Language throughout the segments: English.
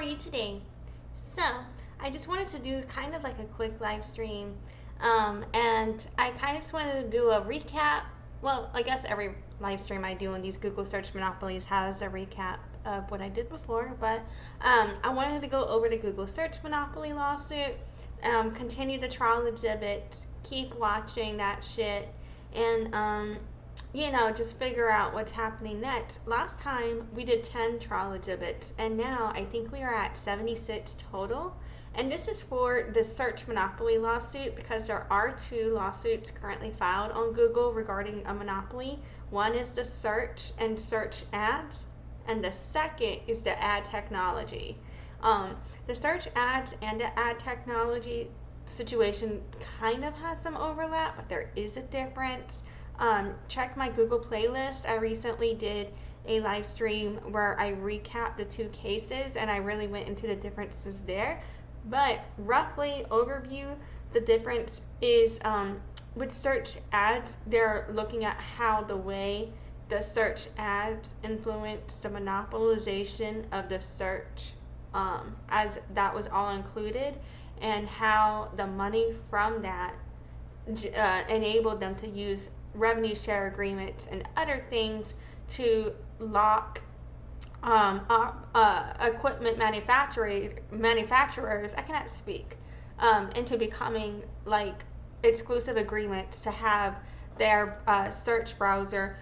are you today? So, I just wanted to do kind of like a quick live stream, and I kind of just wanted to do a recap. Well, I guess every live stream I do on these Google search monopolies has a recap of what I did before, but I wanted to go over the Google search monopoly lawsuit, continue the trial exhibit, keep watching that shit, and just figure out what's happening next. Last time we did 10 trial exhibits, and now I think we are at 76 total. And this is for the search monopoly lawsuit because there are two lawsuits currently filed on Google regarding a monopoly. One is the search and search ads, and the second is the ad technology. The search ads and the ad technology situation kind of has some overlap, but there is a difference. Check my Google playlist. I recently did a live stream where I recapped the two cases and I really went into the differences there. But roughly overview, the difference is with search ads, they're looking at how the way the search ads influence the monopolization of the search, as that was all included, and how the money from that enabled them to use revenue share agreements and other things to lock equipment manufacturers, I cannot speak, into becoming like exclusive agreements to have their search browser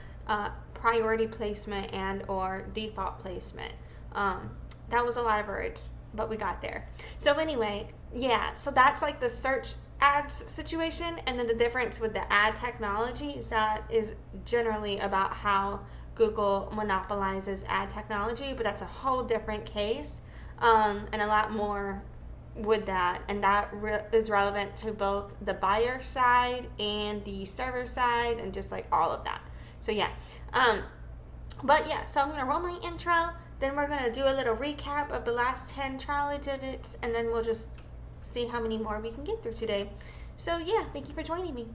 priority placement and or default placement. That was a lot of words, but we got there. So anyway, yeah, so that's like the search ads situation, and then the difference with the ad technology is that is generally about how Google monopolizes ad technology, but that's a whole different case, and a lot more with that, and that is relevant to both the buyer side and the server side and just like all of that. So yeah, but yeah, so I'm gonna roll my intro, then we're gonna do a little recap of the last 10 trial exhibits, and then we'll just see how many more we can get through today. So yeah, thank you for joining me.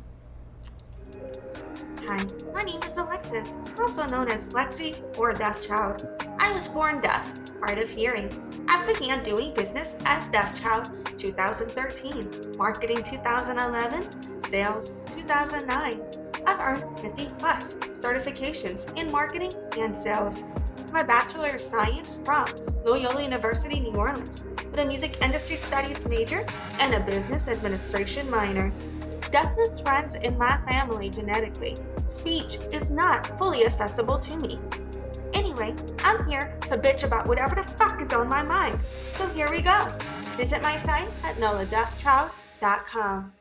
Hi, my name is Alexis, also known as Lexi or Deaf Child. I was born deaf, hard of hearing. I began doing business as Deaf Child 2013, marketing 2011, sales 2009. I've earned 50 plus certifications in marketing and sales. My Bachelor of Science from Loyola University, New Orleans, with a music industry studies major and a business administration minor. Deafness runs in my family genetically. Speech is not fully accessible to me. Anyway, I'm here to bitch about whatever the fuck is on my mind. So here we go. Visit my site at noladeafchild.com.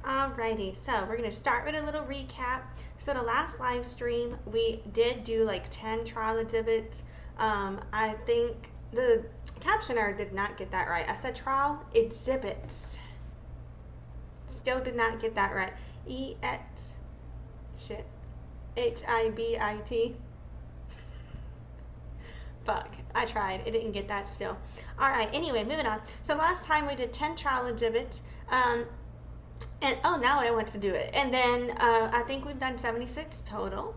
Alrighty, so we're going to start with a little recap. So the last live stream, we did do like 10 trial exhibits. I think the captioner did not get that right. I said trial exhibits. Still did not get that right. Hibit. Fuck, I tried. It didn't get that still. Alright, anyway, moving on. So last time we did 10 trial exhibits. And now I want to do it. And then I think we've done 76 total.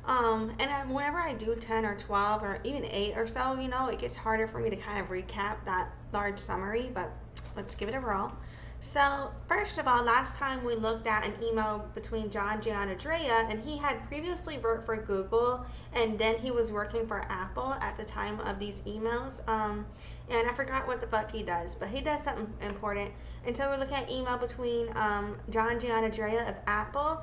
And whenever I do 10 or 12 or even 8 or so, it gets harder for me to kind of recap that large summary, but let's give it a roll. So first of all, last time we looked at an email between Jon Tinter, and he had previously worked for Google, and then he was working for Apple at the time of these emails. And I forgot what the fuck he does, but he does something important. And so we're looking at email between Jon Tinter of Apple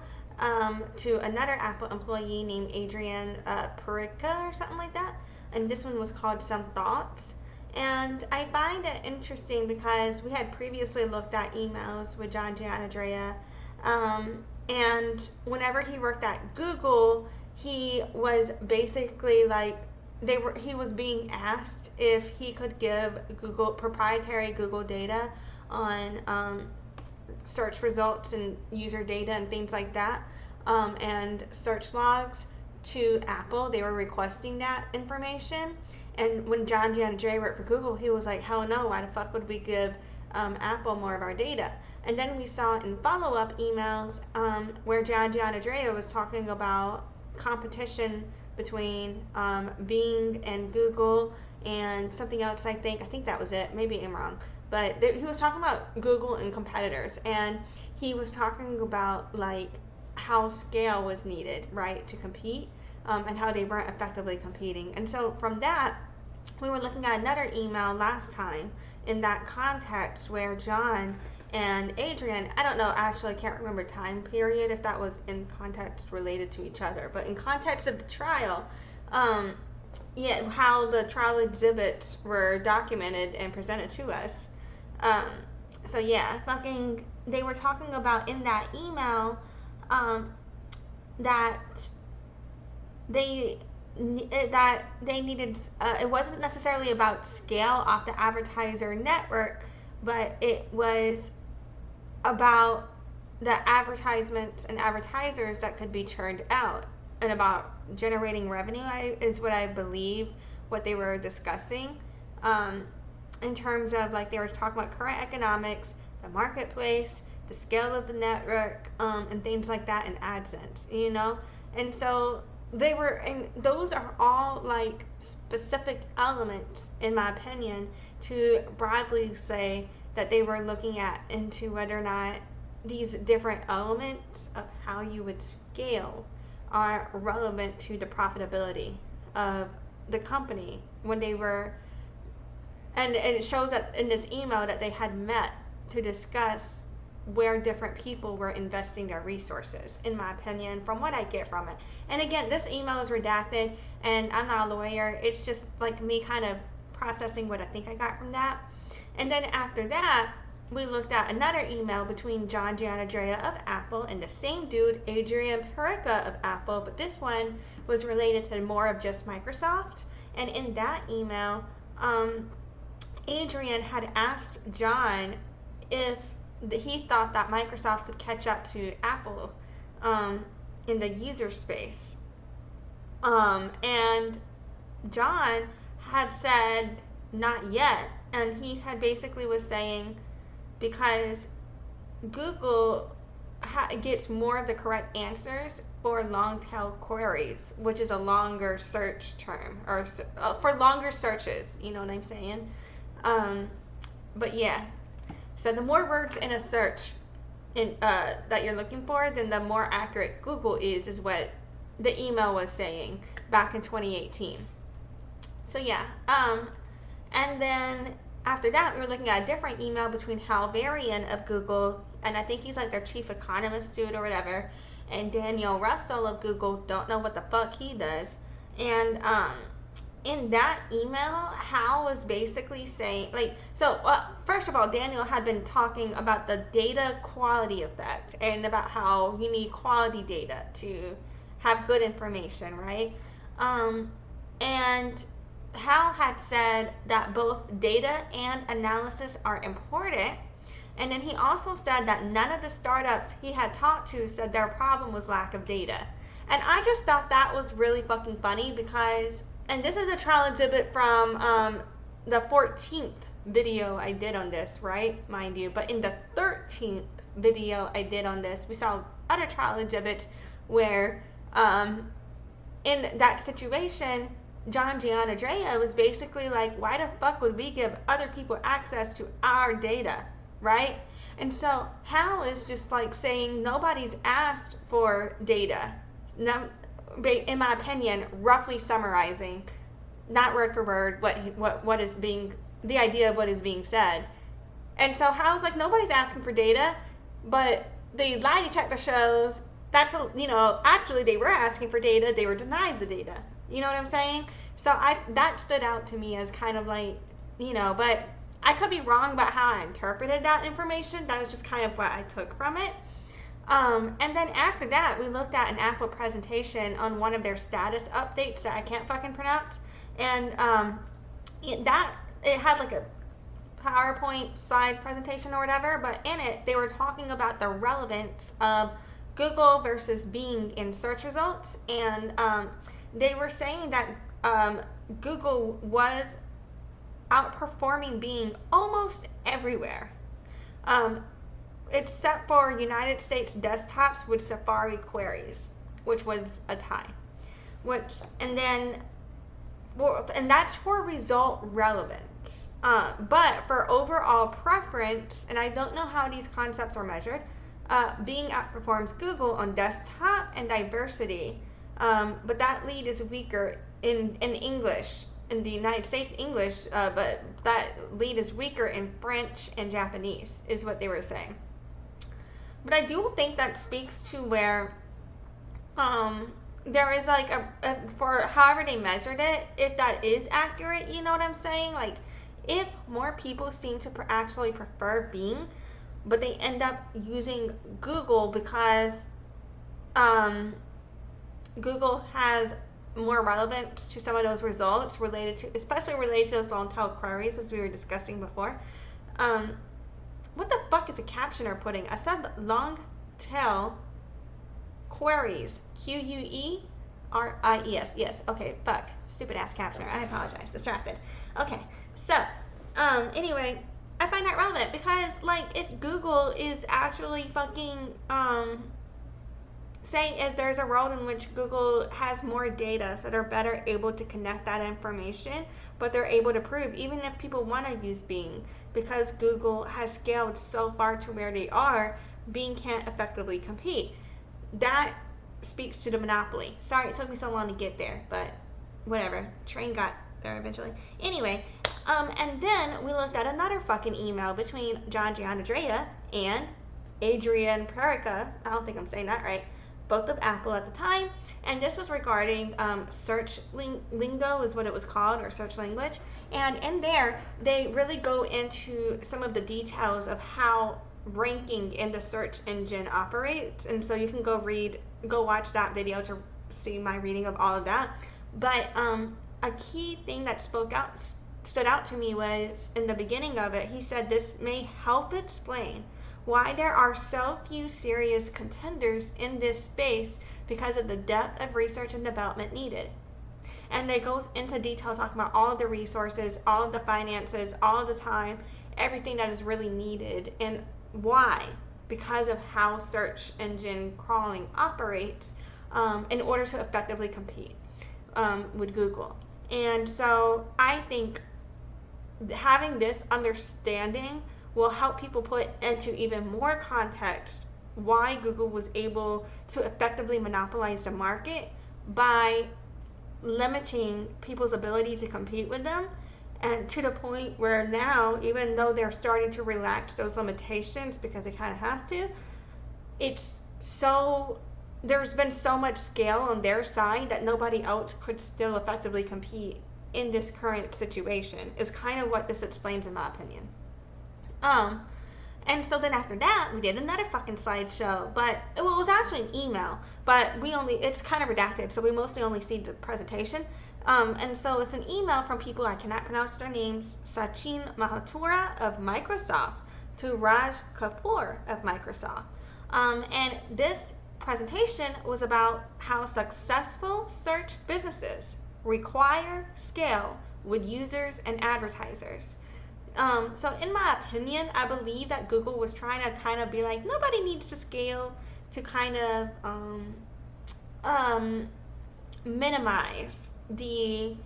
to another Apple employee named Adrian Perica or something like that. And this one was called Some Thoughts. And I find it interesting because we had previously looked at emails with Jon Tinter, and whenever he worked at Google, he was basically like, he was being asked if he could give Google proprietary Google data on search results and user data and things like that, and search logs to Apple. They were requesting that information. And when Jon Tinter worked for Google, he was like, hell no, why the fuck would we give Apple more of our data? And then we saw in follow-up emails where Jon Tinter was talking about competition between Bing and Google and something else. I think that was it. Maybe I'm wrong, but he was talking about Google and competitors, and he was talking about like how scale was needed, right, to compete, and how they weren't effectively competing. And so from that, we were looking at another email last time in that context where John and Adrian, I don't know, actually, I can't remember time period if that was in context related to each other, but in context of the trial, yeah, how the trial exhibits were documented and presented to us. So yeah, they were talking about in that email, that they needed, it wasn't necessarily about scale off the advertiser network, but it was about the advertisements and advertisers that could be churned out, and about generating revenue, is what I believe what they were discussing, in terms of like they were talking about current economics, the marketplace, the scale of the network, and things like that in AdSense, you know. And so they were, and those are all like specific elements, in my opinion, to broadly say that they were looking at into whether or not these different elements of how you would scale are relevant to the profitability of the company when they were, and it shows that in this email that they had met to discuss where different people were investing their resources, in my opinion, from what I get from it. And again, this email is redacted, and I'm not a lawyer. It's just like me kind of processing what I think I got from that. And then after that, we looked at another email between Jon Gianandrea of Apple and the same dude, Adrian Perica of Apple, but this one was related to more of just Microsoft. And in that email, Adrian had asked Jon if he thought that Microsoft could catch up to Apple in the user space. And Jon had said not yet, and he had basically was saying because Google gets more of the correct answers for long tail queries, which is a longer search term, or for longer searches, you know what I'm saying? But yeah, so the more words in a search that you're looking for, then the more accurate Google is what the email was saying back in 2018. So yeah, and then after that, we were looking at a different email between Hal Varian of Google, and I think he's like their chief economist dude or whatever, and Daniel Russell of Google, don't know what the fuck he does. And in that email, Hal was basically saying, like, so first of all, Daniel had been talking about the data quality effect and about how you need quality data to have good information, right? And Hal had said that both data and analysis are important. And then he also said that none of the startups he had talked to said their problem was lack of data. And I just thought that was really fucking funny because, and this is a trial exhibit from the 14th video I did on this, right? Mind you. But in the 13th video I did on this, we saw other trial exhibits where in that situation, Jon Gianandrea was basically like, why the fuck would we give other people access to our data, right? And so Hal is just like saying nobody's asked for data. In my opinion, roughly summarizing, not word for word, what is being, the idea of what is being said. And so Hal's like, nobody's asking for data, but the lie detector shows that's, actually they were asking for data, they were denied the data. You know what I'm saying? So that stood out to me as kind of like, but I could be wrong about how I interpreted that information. That was just kind of what I took from it. And then after that, we looked at an Apple presentation on one of their status updates that I can't fucking pronounce. And it had like a PowerPoint slide presentation or whatever, but in it, they were talking about the relevance of Google versus Bing in search results. And they were saying that Google was outperforming Bing almost everywhere, except for United States desktops with Safari queries, which was a tie. which, and then, and that's for result relevance. But for overall preference, and I don't know how these concepts are measured, Bing outperforms Google on desktop and diversity, but that lead is weaker in English, in the United States English, but that lead is weaker in French and Japanese, is what they were saying. But I do think that speaks to where there is like for however they measured it, if that is accurate, you know what I'm saying? Like, if more people seem to actually prefer Bing, but they end up using Google because Google has more relevance to some of those results related to, especially related to those long tail queries, as we were discussing before. What the fuck is a captioner putting? I said long tail queries. Queries. Yes. Okay, fuck. Stupid ass captioner. I apologize. Distracted. Okay, so, anyway, I find that relevant because, like, if Google is actually fucking, saying if there's a world in which Google has more data, so they're better able to connect that information, but they're able to prove, even if people want to use Bing, because Google has scaled so far to where they are, Bing can't effectively compete. That speaks to the monopoly. Sorry it took me so long to get there, but whatever. Train got there eventually. Anyway, and then we looked at another fucking email between John Gianandrea and Adrian Perica. I don't think I'm saying that right. Both of Apple at the time, and this was regarding search lingo is what it was called, or search language. And in there, they really go into some of the details of how ranking in the search engine operates. And so you can go watch that video to see my reading of all of that. But a key thing that stood out to me was in the beginning of it. He said this may help explain why there are so few serious contenders in this space because of the depth of research and development needed. And it goes into detail talking about all of the resources, all of the finances, all of the time, everything that is really needed. And why? Because of how search engine crawling operates, in order to effectively compete with Google. And so I think having this understanding will help people put into even more context why Google was able to effectively monopolize the market by limiting people's ability to compete with them, and to the point where now, even though they're starting to relax those limitations because they kind of have to, there's been so much scale on their side that nobody else could still effectively compete in this current situation, is kind of what this explains in my opinion. And so then after that, we did another fucking slideshow, but it was actually an email, but it's kind of redacted, so we mostly only see the presentation. And so it's an email from people, I cannot pronounce their names, Satya Nadella of Microsoft to Raj Kapoor of Microsoft. And this presentation was about how successful search businesses require scale with users and advertisers. So in my opinion, I believe that Google was trying to kind of be like, nobody needs to scale to kind of minimize the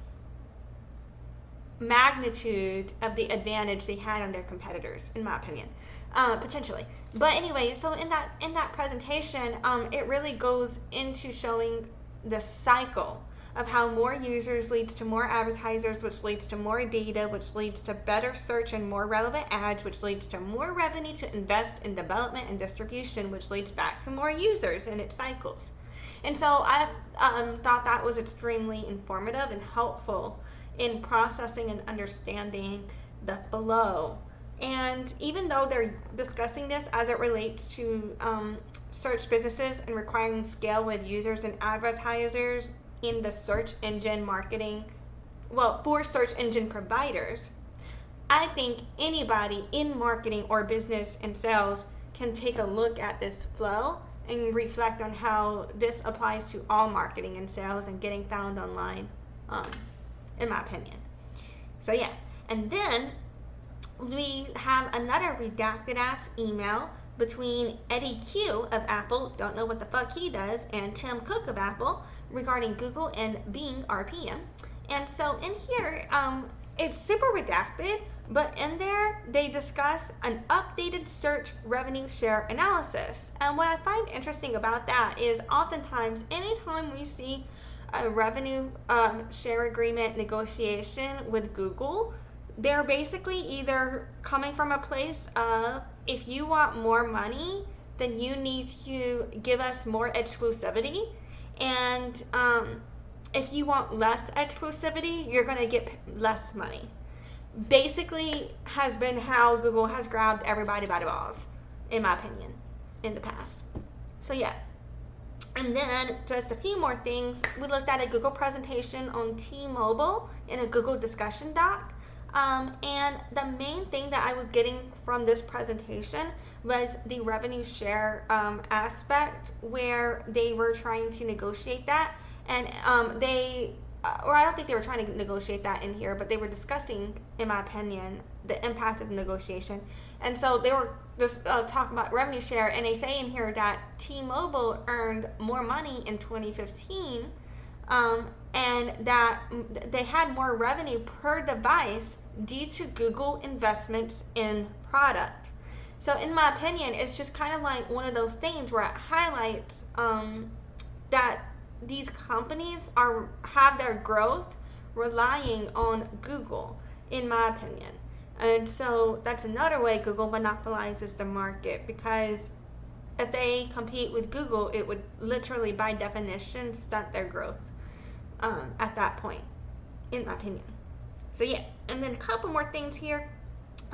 magnitude of the advantage they had on their competitors, in my opinion, potentially. But anyway, so in that presentation, it really goes into showing the cycle of how more users leads to more advertisers, which leads to more data, which leads to better search and more relevant ads, which leads to more revenue to invest in development and distribution, which leads back to more users, and it cycles. And so I thought that was extremely informative and helpful in processing and understanding the flow. And even though they're discussing this as it relates to search businesses and requiring scale with users and advertisers in the search engine marketing, well, for search engine providers, I think anybody in marketing or business and sales can take a look at this flow and reflect on how this applies to all marketing and sales and getting found online, in my opinion. So yeah, and then we have another redacted ass email between Eddie Q of Apple, don't know what the fuck he does, and Tim Cook of Apple regarding Google and Bing RPM. And so in here, it's super redacted, but in there they discuss an updated search revenue share analysis. And what I find interesting about that is oftentimes anytime we see a revenue share agreement negotiation with Google, they're basically either coming from a place of, if you want more money, then you need to give us more exclusivity, and if you want less exclusivity, you're going to get less money. Basically has been how Google has grabbed everybody by the balls, in my opinion, in the past. So yeah. And then just a few more things. We looked at a Google presentation on T-Mobile in a Google discussion doc. And the main thing that I was getting from this presentation was the revenue share aspect, where they were trying to negotiate that. And or I don't think they were trying to negotiate that in here, but they were discussing, in my opinion, the impact of the negotiation. And so they were just talking about revenue share, and they say in here that T-Mobile earned more money in 2015, and that they had more revenue per device due to Google investments in product. So in my opinion, it's just kind of like one of those things where it highlights that these companies have their growth relying on Google, in my opinion. And so that's another way Google monopolizes the market, because if they compete with Google, it would literally, by definition, stunt their growth at that point, in my opinion. So yeah, and then a couple more things here.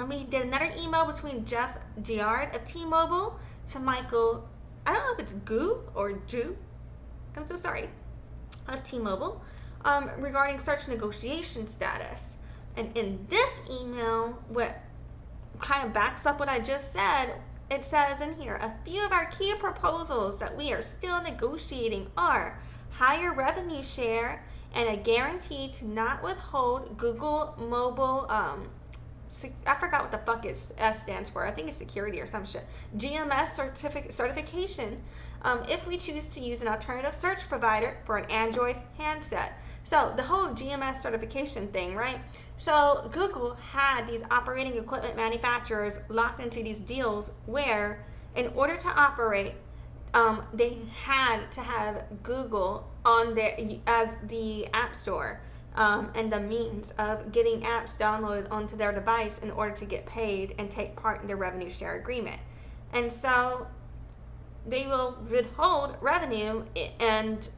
We did another email between Jeff Giard of T-Mobile to Michael, I don't know if it's Gu or Ju, I'm so sorry, of T-Mobile, regarding search negotiation status. And in this email, what kind of backs up what I just said, it says in here, a few of our key proposals that we are still negotiating are higher revenue share and a guarantee to not withhold Google Mobile, I forgot what the fuck S stands for. I think it's security or some shit. GMS certification if we choose to use an alternative search provider for an Android handset. So the whole GMS certification thing, right? So Google had these operating equipment manufacturers locked into these deals where, in order to operate, they had to have Google on their as the app store. And the means of getting apps downloaded onto their device in order to get paid and take part in their revenue share agreement. And so they will withhold revenue and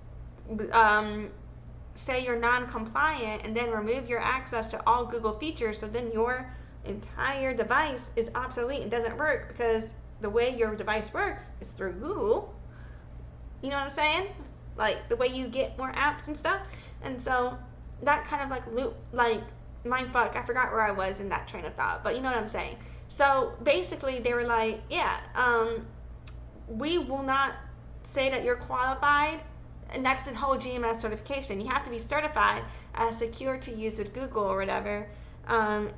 say you're non-compliant, and then remove your access to all Google features, so then your entire device is obsolete and doesn't work, because the way your device works is through Google. You know what I'm saying? Like the way you get more apps and stuff. And so that kind of like loop, like mindfuck, I forgot where I was in that train of thought, but you know what I'm saying. So basically they were like, yeah, we will not say that you're qualified, and that's the whole GMS certification. You have to be certified as secure to use with Google or whatever,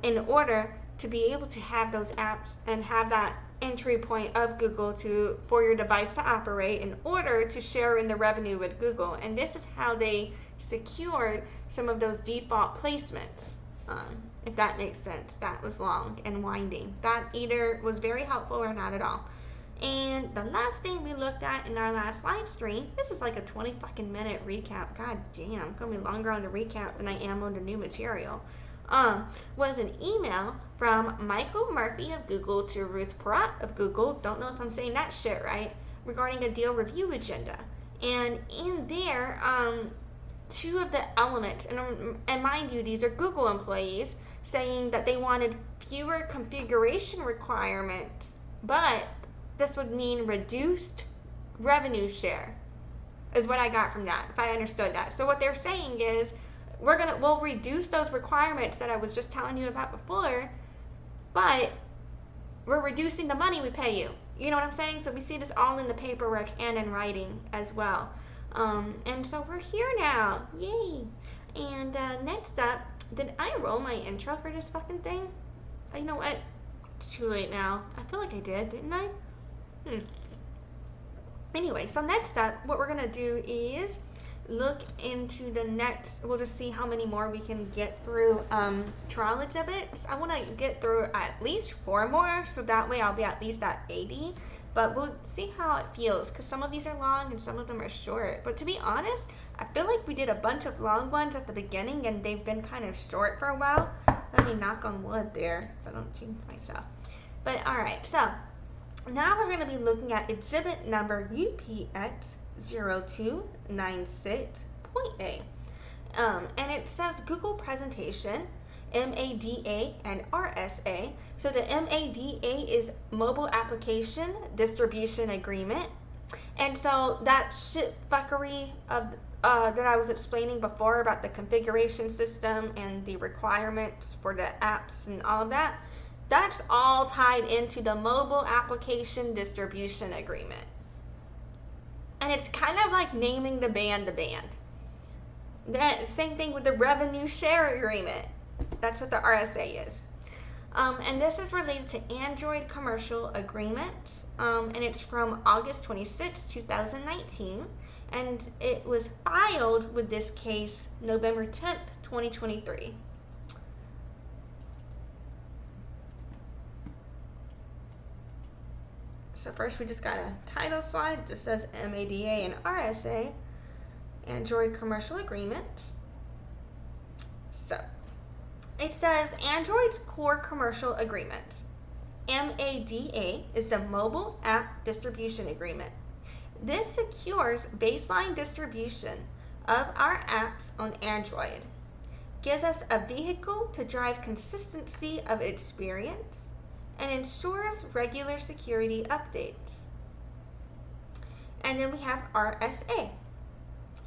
in order to be able to have those apps and have that entry point of Google for your device to operate, in order to share in the revenue with Google. And this is how they secured some of those default placements, if that makes sense. That was long and winding. That either was very helpful or not at all. And the last thing we looked at in our last live stream, this is like a 20 fucking minute recap. God damn, I'm gonna be longer on the recap than I am on the new material. Was an email from Michael Murphy of Google to Ruth Porat of Google, don't know if I'm saying that shit right, regarding a deal review agenda. And in there, two of the elements, and mind you, these are Google employees, saying that they wanted fewer configuration requirements, but this would mean reduced revenue share, is what I got from that, if I understood that. So what they're saying is, we'll reduce those requirements that I was just telling you about before, but we're reducing the money we pay you. You know what I'm saying? So we see this all in the paperwork and in writing as well. And so we're here now. Yay. And next up, did I roll my intro for this fucking thing? You know what? It's too late now. I feel like I did, didn't I? Anyway, so next up, what we're gonna do is look into the next. We'll just see how many more we can get through trial exhibits. I want to get through at least 4 more, so that way I'll be at least at 80. But we'll see how it feels, because some of these are long and some of them are short. But to be honest, I feel like we did a bunch of long ones at the beginning and they've been kind of short for a while. Let me knock on wood there so I don't jinx myself. But alright, so now we're going to be looking at exhibit number UPX0296.A. And it says Google presentation, MADA and RSA. So the MADA is Mobile Application Distribution Agreement. And so that shit fuckery of that I was explaining before about the configuration system and the requirements for the apps and all of that, that's all tied into the Mobile Application Distribution Agreement. And it's kind of like naming the band the band. That same thing with the Revenue Share Agreement. That's what the RSA is. And this is related to Android commercial agreements. And it's from August 26, 2019. And it was filed with this case November 10th, 2023. So first we just got a title slide that says MADA and RSA, Android commercial agreements. So it says Android's core commercial agreements. MADA is the Mobile App Distribution Agreement. This secures baseline distribution of our apps on Android, gives us a vehicle to drive consistency of experience, and ensures regular security updates. And then we have RSA,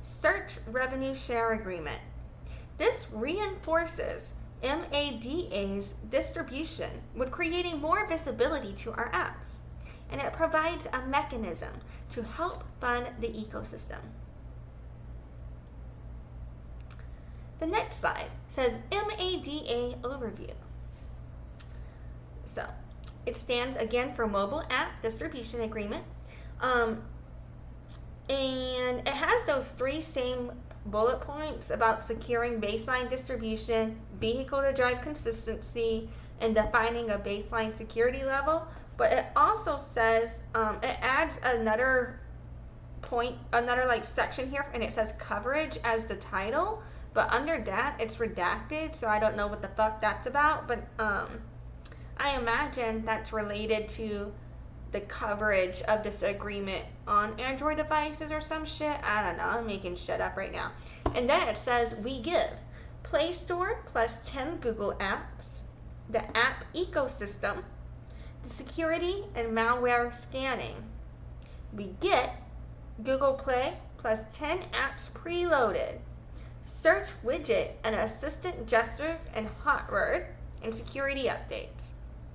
Search Revenue Share Agreement. This reinforces MADA's distribution with creating more visibility to our apps, and it provides a mechanism to help fund the ecosystem. The next slide says MADA Overview. So it stands again for Mobile App Distribution Agreement. And it has those 3 same bullet points about securing baseline distribution, vehicle to drive consistency, and defining a baseline security level. But it also says, it adds another point, another like section here, and it says coverage as the title. But under that, it's redacted, so I don't know what the fuck that's about. But I imagine that's related to the coverage of this agreement on Android devices or some shit. I don't know, I'm making shit up right now. And then it says we give Play Store plus 10 Google apps, the app ecosystem, the security and malware scanning. We get Google Play plus 10 apps preloaded, search widget and assistant gestures and hot word, and security updates.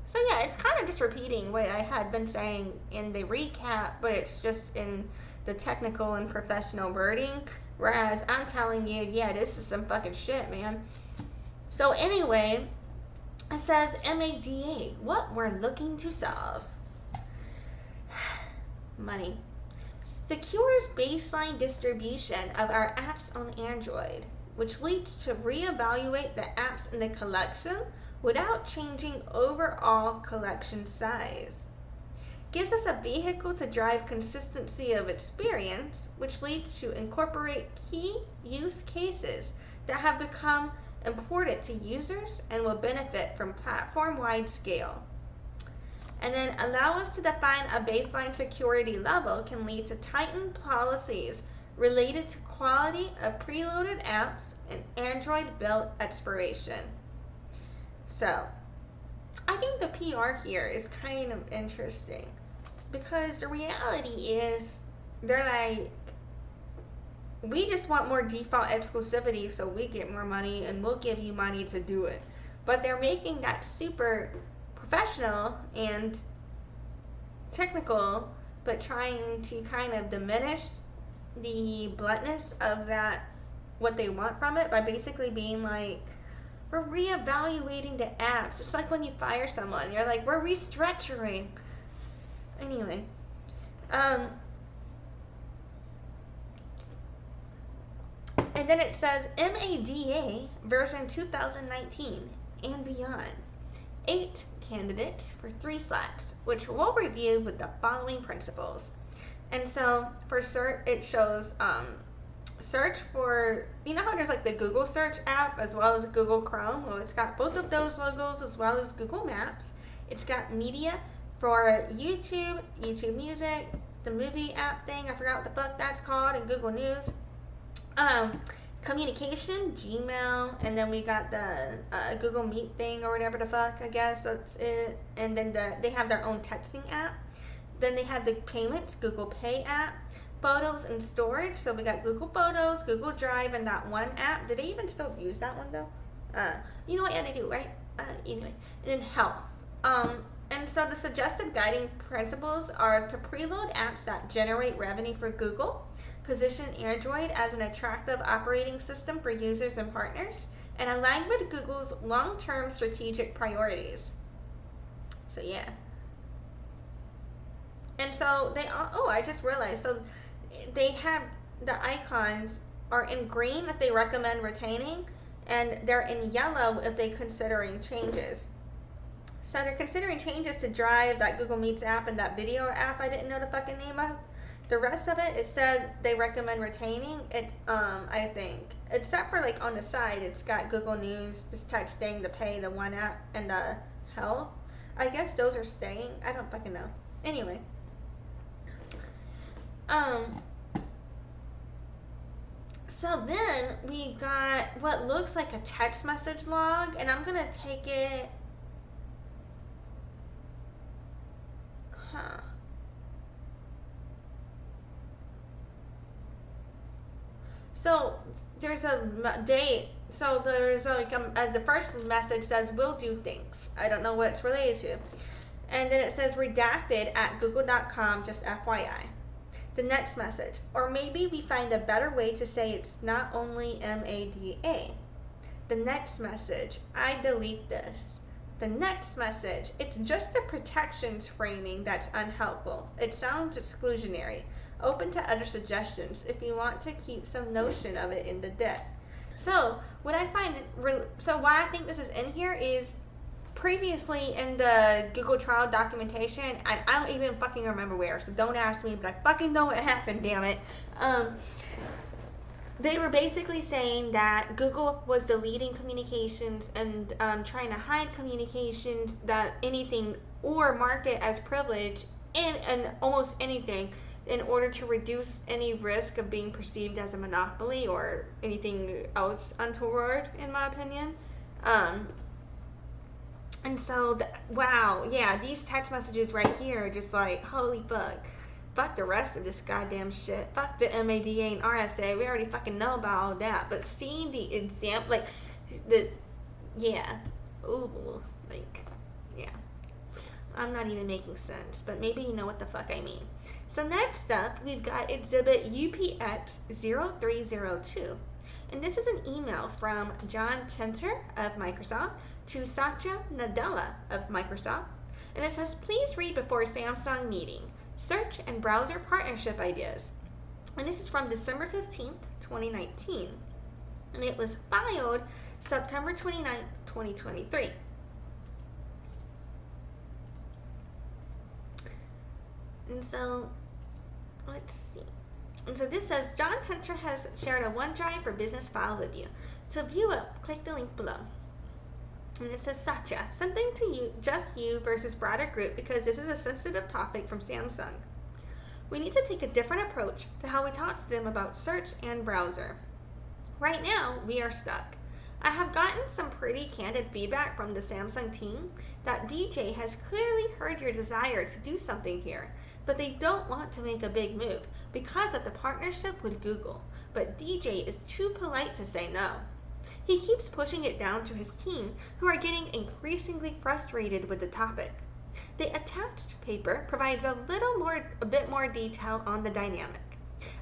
So yeah, it's kind of just repeating what I had been saying in the recap, but it's just in the technical and professional wording. Whereas I'm telling you, yeah, this is some fucking shit, man. So anyway, it says MADA, what we're looking to solve. Money. Secures baseline distribution of our apps on Android, which leads to reevaluate the apps in the collection without changing overall collection size. Gives us a vehicle to drive consistency of experience, which leads to incorporate key use cases that have become important to users and will benefit from platform-wide scale. And then allow us to define a baseline security level can lead to tightened policies related to quality of preloaded apps and Android-built expiration. So, I think the PR here is kind of interesting because the reality is they're like, we just want more default exclusivity so we get more money and we'll give you money to do it. But they're making that super professional and technical, but trying to kind of diminish the bluntness of that, what they want from it, by basically being like, we're reevaluating the apps. It's like when you fire someone, you're like, we're restructuring. Anyway, And then it says MADA version 2019 and beyond. 8 candidates for 3 slots, which we'll review with the following principles. And so for search, it shows search for, you know how there's like the Google search app as well as Google Chrome? Well, it's got both of those logos as well as Google Maps. It's got media for YouTube, YouTube Music, the movie app thing, I forgot what the fuck that's called, and Google News. Communication, Gmail, and then we got the Google Meet thing or whatever the fuck, I guess that's it. And then they have their own texting app. Then they have the payments, Google Pay app, photos and storage. So we got Google Photos, Google Drive, and that one app. Do they even still use that one though? You know what? Yeah, they do, right? Anyway, and then health. And so the suggested guiding principles are to preload apps that generate revenue for Google, position Android as an attractive operating system for users and partners, and align with Google's long-term strategic priorities. So yeah. And so they, I just realized, so they have the icons are in green if they recommend retaining, and they're in yellow if they're considering changes. So they're considering changes to Drive, that Google Meets app, and that video app I didn't know the fucking name of. The rest of it said they recommend retaining it, I think. Except for like on the side, it's got Google News, this texting, the Pay, the one app, and the health. I guess those are staying. I don't fucking know. Anyway. So then we got what looks like a text message log, and I'm gonna take it. So there's a date. So there's like the first message says "will do things." I don't know what it's related to, and then it says redacted at google.com. Just FYI. The next message, or maybe we find a better way to say it's not only MADA. The next message, I delete this. The next message, it's just the protections framing that's unhelpful. It sounds exclusionary. Open to other suggestions if you want to keep some notion of it in the deck. So what I find, so why I think this is in here is previously in the Google trial documentation, and I don't even fucking remember where, so don't ask me, but I fucking know what happened, damn it. They were basically saying that Google was deleting communications and trying to hide communications, that anything, or mark it as privilege in almost anything in order to reduce any risk of being perceived as a monopoly or anything else untoward, in my opinion. And so, wow, yeah, these text messages right here are just like, holy fuck. Fuck the rest of this goddamn shit. Fuck the MADA and RSA. We already fucking know about all that. But seeing the example, like, yeah. Ooh, like, yeah. I'm not even making sense, but maybe you know what the fuck I mean. So next up, we've got Exhibit UPX0302. And this is an email from Jon Tinter of Microsoft to Satya Nadella of Microsoft. And it says, please read before Samsung meeting. Search and browser partnership ideas. And this is from December 15th, 2019. And it was filed September 29th, 2023. And so, let's see. And so this says, Jon Tinter has shared a OneDrive for Business file with you. To view it, click the link below. And it says, Satya, something to you, just you versus broader group, because this is a sensitive topic from Samsung. We need to take a different approach to how we talk to them about search and browser. Right now, we are stuck. I have gotten some pretty candid feedback from the Samsung team that DJ has clearly heard your desire to do something here, but they don't want to make a big move because of the partnership with Google. But DJ is too polite to say no. He keeps pushing it down to his team, who are getting increasingly frustrated with the topic. The attached paper provides a bit more detail on the dynamic.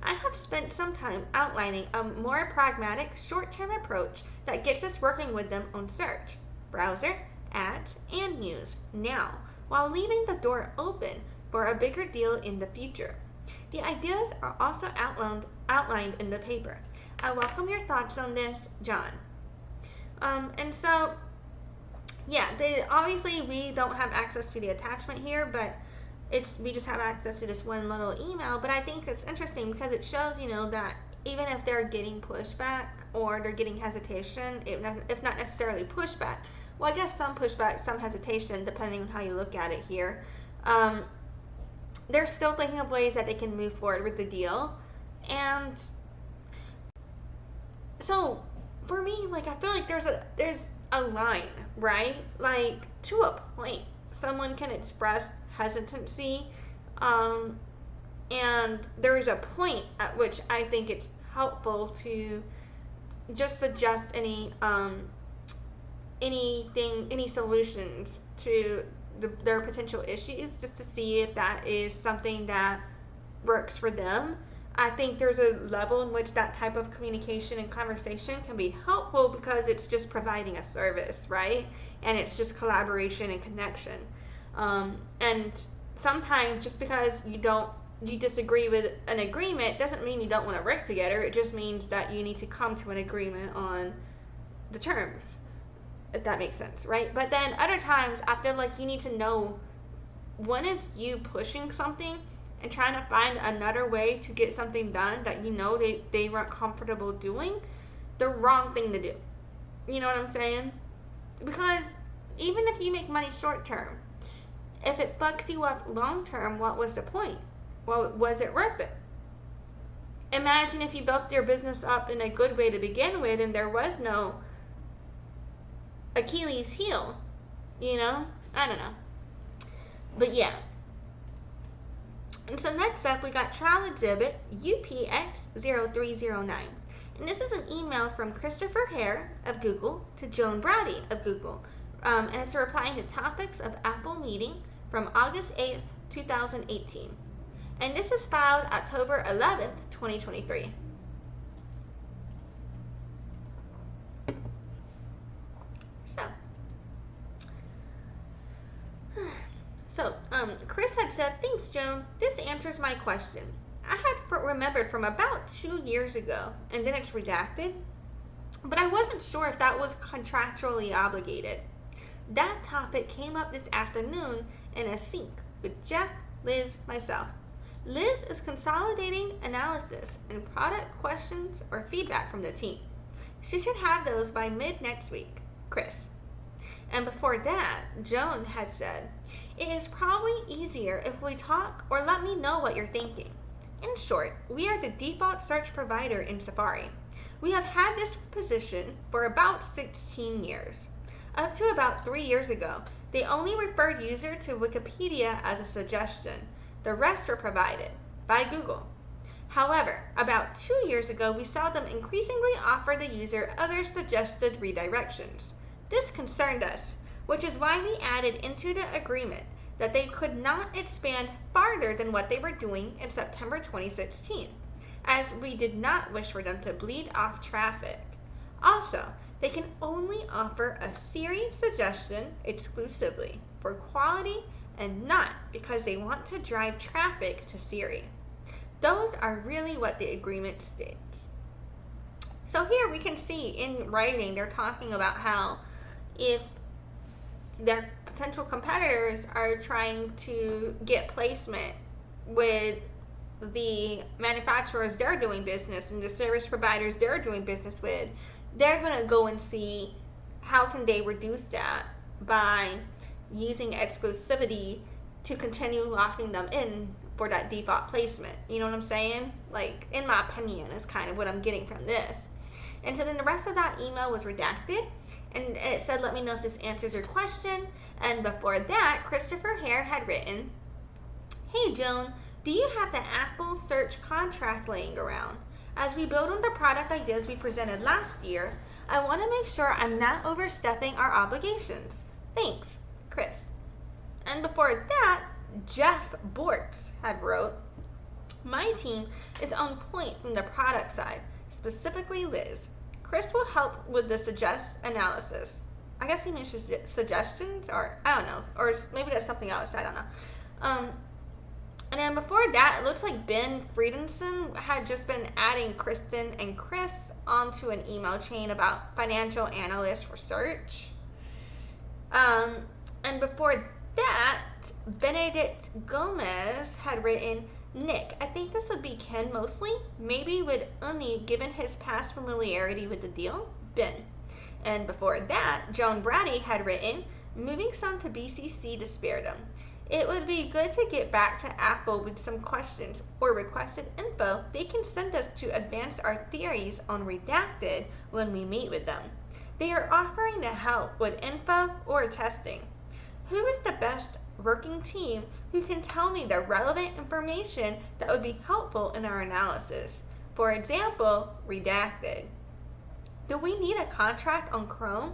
I have spent some time outlining a more pragmatic, short-term approach that gets us working with them on search, browser, ads, and news now, while leaving the door open for a bigger deal in the future. The ideas are also outlined in the paper. I welcome your thoughts on this, Jon. And so, yeah, obviously we don't have access to the attachment here, but we just have access to this one little email. But I think it's interesting because it shows, that even if they're getting pushback or they're getting hesitation, if not necessarily pushback, well, I guess some pushback, some hesitation, depending on how you look at it here, they're still thinking of ways that they can move forward with the deal. And so for me, I feel like there's a line, right? To a point, someone can express hesitancy, and there's a point at which I think it's helpful to just suggest any solutions to their potential issues, just to see if that is something that works for them. I think there's a level in which that type of communication and conversation can be helpful because it's just providing a service, right? And it's just collaboration and connection. And sometimes just because you disagree with an agreement doesn't mean you don't want to work together. It just means that you need to come to an agreement on the terms, if that makes sense, right? But then other times I feel like you need to know, when is you pushing something and trying to find another way to get something done that they weren't comfortable doing, the wrong thing to do. You know what I'm saying? Because even if you make money short term, if it fucks you up long term, what was the point? Well, was it worth it? Imagine if you built your business up in a good way to begin with and there was no Achilles heel, I don't know. But yeah. And so next up, we got trial exhibit UPX0309. And this is an email from Christopher Haire of Google to Joan Braddi of Google. And it's replying to topics of Apple meeting from August 8th, 2018. And this is filed October 11th, 2023. So, Chris had said, "Thanks, Joan. This answers my question. I had remembered from about 2 years ago, and then it's redacted, but I wasn't sure if that was contractually obligated. That topic came up this afternoon in a sync with Jeff, Liz, myself. Liz is consolidating analysis and product questions or feedback from the team. She should have those by mid next week. Chris." And before that, Joan had said, "It is probably easier if we talk or let me know what you're thinking. In short, we are the default search provider in Safari. We have had this position for about 16 years. Up to about 3 years ago, they only referred user to Wikipedia as a suggestion. The rest were provided by Google. However, about 2 years ago, we saw them increasingly offer the user other suggested redirections. This concerned us, which is why we added into the agreement that they could not expand farther than what they were doing in September 2016, as we did not wish for them to bleed off traffic. Also, they can only offer a Siri suggestion exclusively for quality and not because they want to drive traffic to Siri. Those are really what the agreement states." So here we can see in writing, they're talking about how if their potential competitors are trying to get placement with the manufacturers they're doing business and the service providers they're doing business with, they're going to go and see how can they reduce that by using exclusivity to continue locking them in for that default placement. You know what I'm saying? In my opinion, is kind of what I'm getting from this. And so then the rest of that email was redacted, and it said, "Let me know if this answers your question." And before that, Christopher Haire had written, "Hey Joan, do you have the Apple search contract laying around? As we build on the product ideas we presented last year, I want to make sure I'm not overstepping our obligations. Thanks, Chris." And before that, Jeff Bortz had wrote, "My team is on point from the product side, specifically Liz. Chris will help with the analysis." I guess he means suggestions, or I don't know, or maybe that's something else, I don't know. And then before that, it looks like Ben Friedenson had just been adding Kristen and Chris onto an email chain about financial analyst research. And before that, Benedict Gomez had written, Nick, I think this would be Ken mostly, maybe with Uni given his past familiarity with the deal, Ben. And before that, Joan Braddi had written, moving some to BCC to spare them. It would be good to get back to Apple with some questions or requested info they can send us to advance our theories on redacted when we meet with them. They are offering to help with info or testing. Who is the best working team who can tell me the relevant information that would be helpful in our analysis? For example, redacted. Do we need a contract on Chrome?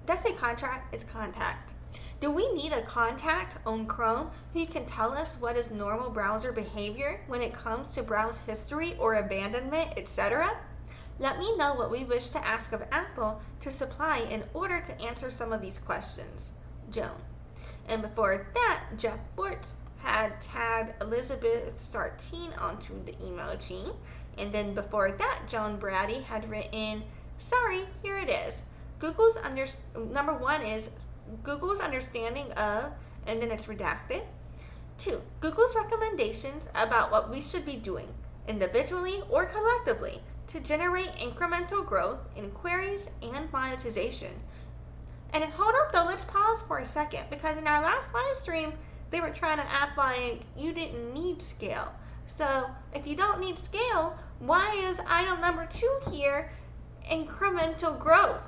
That's a contract, it's contact. Do we need a contact on Chrome who can tell us what is normal browser behavior when it comes to browse history or abandonment, etc.? Let me know what we wish to ask of Apple to supply in order to answer some of these questions. Joan. And before that, Jeff Bortz had tagged Elizabeth Sartine onto the email chain. And then before that, Joan Braddi had written, sorry, here it is. Number one is Google's understanding of, and then it's redacted. 2. Google's recommendations about what we should be doing, individually or collectively, to generate incremental growth in queries and monetization. And hold up though, let's pause for a second, because in our last live stream, they were trying to act like you didn't need scale. So if you don't need scale, why is item number 2 here, incremental growth?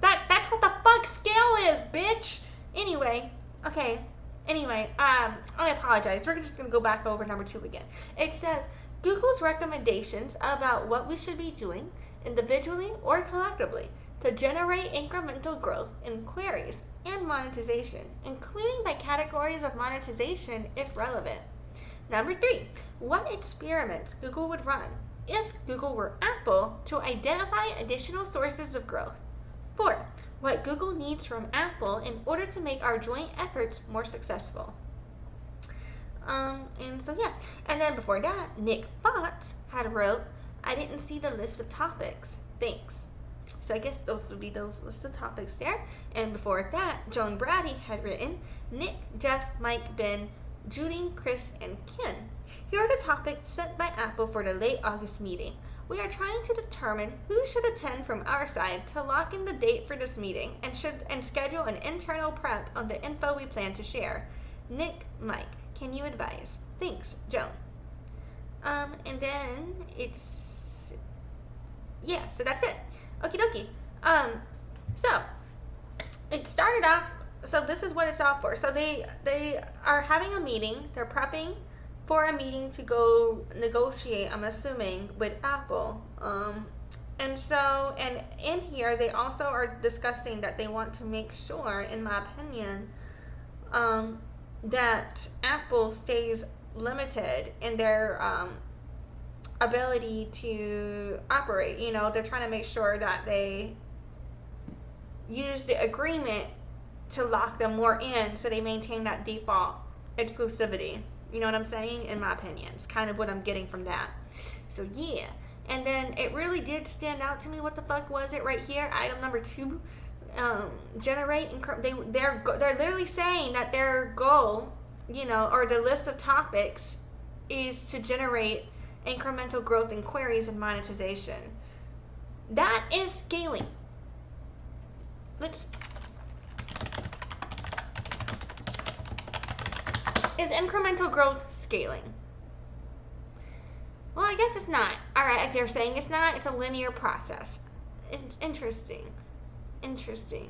That's what the fuck scale is, bitch! Anyway, I apologize. We're just going to go back over number 2 again. It says, Google's recommendations about what we should be doing, individually or collectively, to generate incremental growth in queries and monetization, including by categories of monetization if relevant. Number 3, what experiments Google would run if Google were Apple to identify additional sources of growth. 4, what Google needs from Apple in order to make our joint efforts more successful. And so yeah, and then before that, Nick Fox had wrote, I didn't see the list of topics, thanks. So I guess those would be those list of topics there. And before that, Joan Braddi had written, Nick, Jeff, Mike, Ben, Judy, Chris, and Ken. Here are the topics sent by Apple for the late August meeting. We are trying to determine who should attend from our side to lock in the date for this meeting and schedule an internal prep on the info we plan to share. Nick, Mike, can you advise? Thanks, Joan. And then it's, yeah, so that's it. Okie dokie. So it started off, so this is what it's all for. So they are having a meeting, they're prepping for a meeting to go negotiate, I'm assuming, with Apple. And so, and in here, they also are discussing that they want to make sure, in my opinion, that Apple stays limited in their ability to operate. You know, they're trying to make sure that they use the agreement to lock them more in so they maintain that default exclusivity. You know what I'm saying? In my opinion, it's kind of what I'm getting from that. So yeah, and then it really did stand out to me. What the fuck was it right here? Item number 2, generate. They're literally saying that their goal, you know, or the list of topics, is to generate incremental growth in queries and monetization. That is scaling. Is incremental growth scaling? Well, I guess it's not. Alright, if they're saying it's not, it's a linear process. It's interesting. Interesting.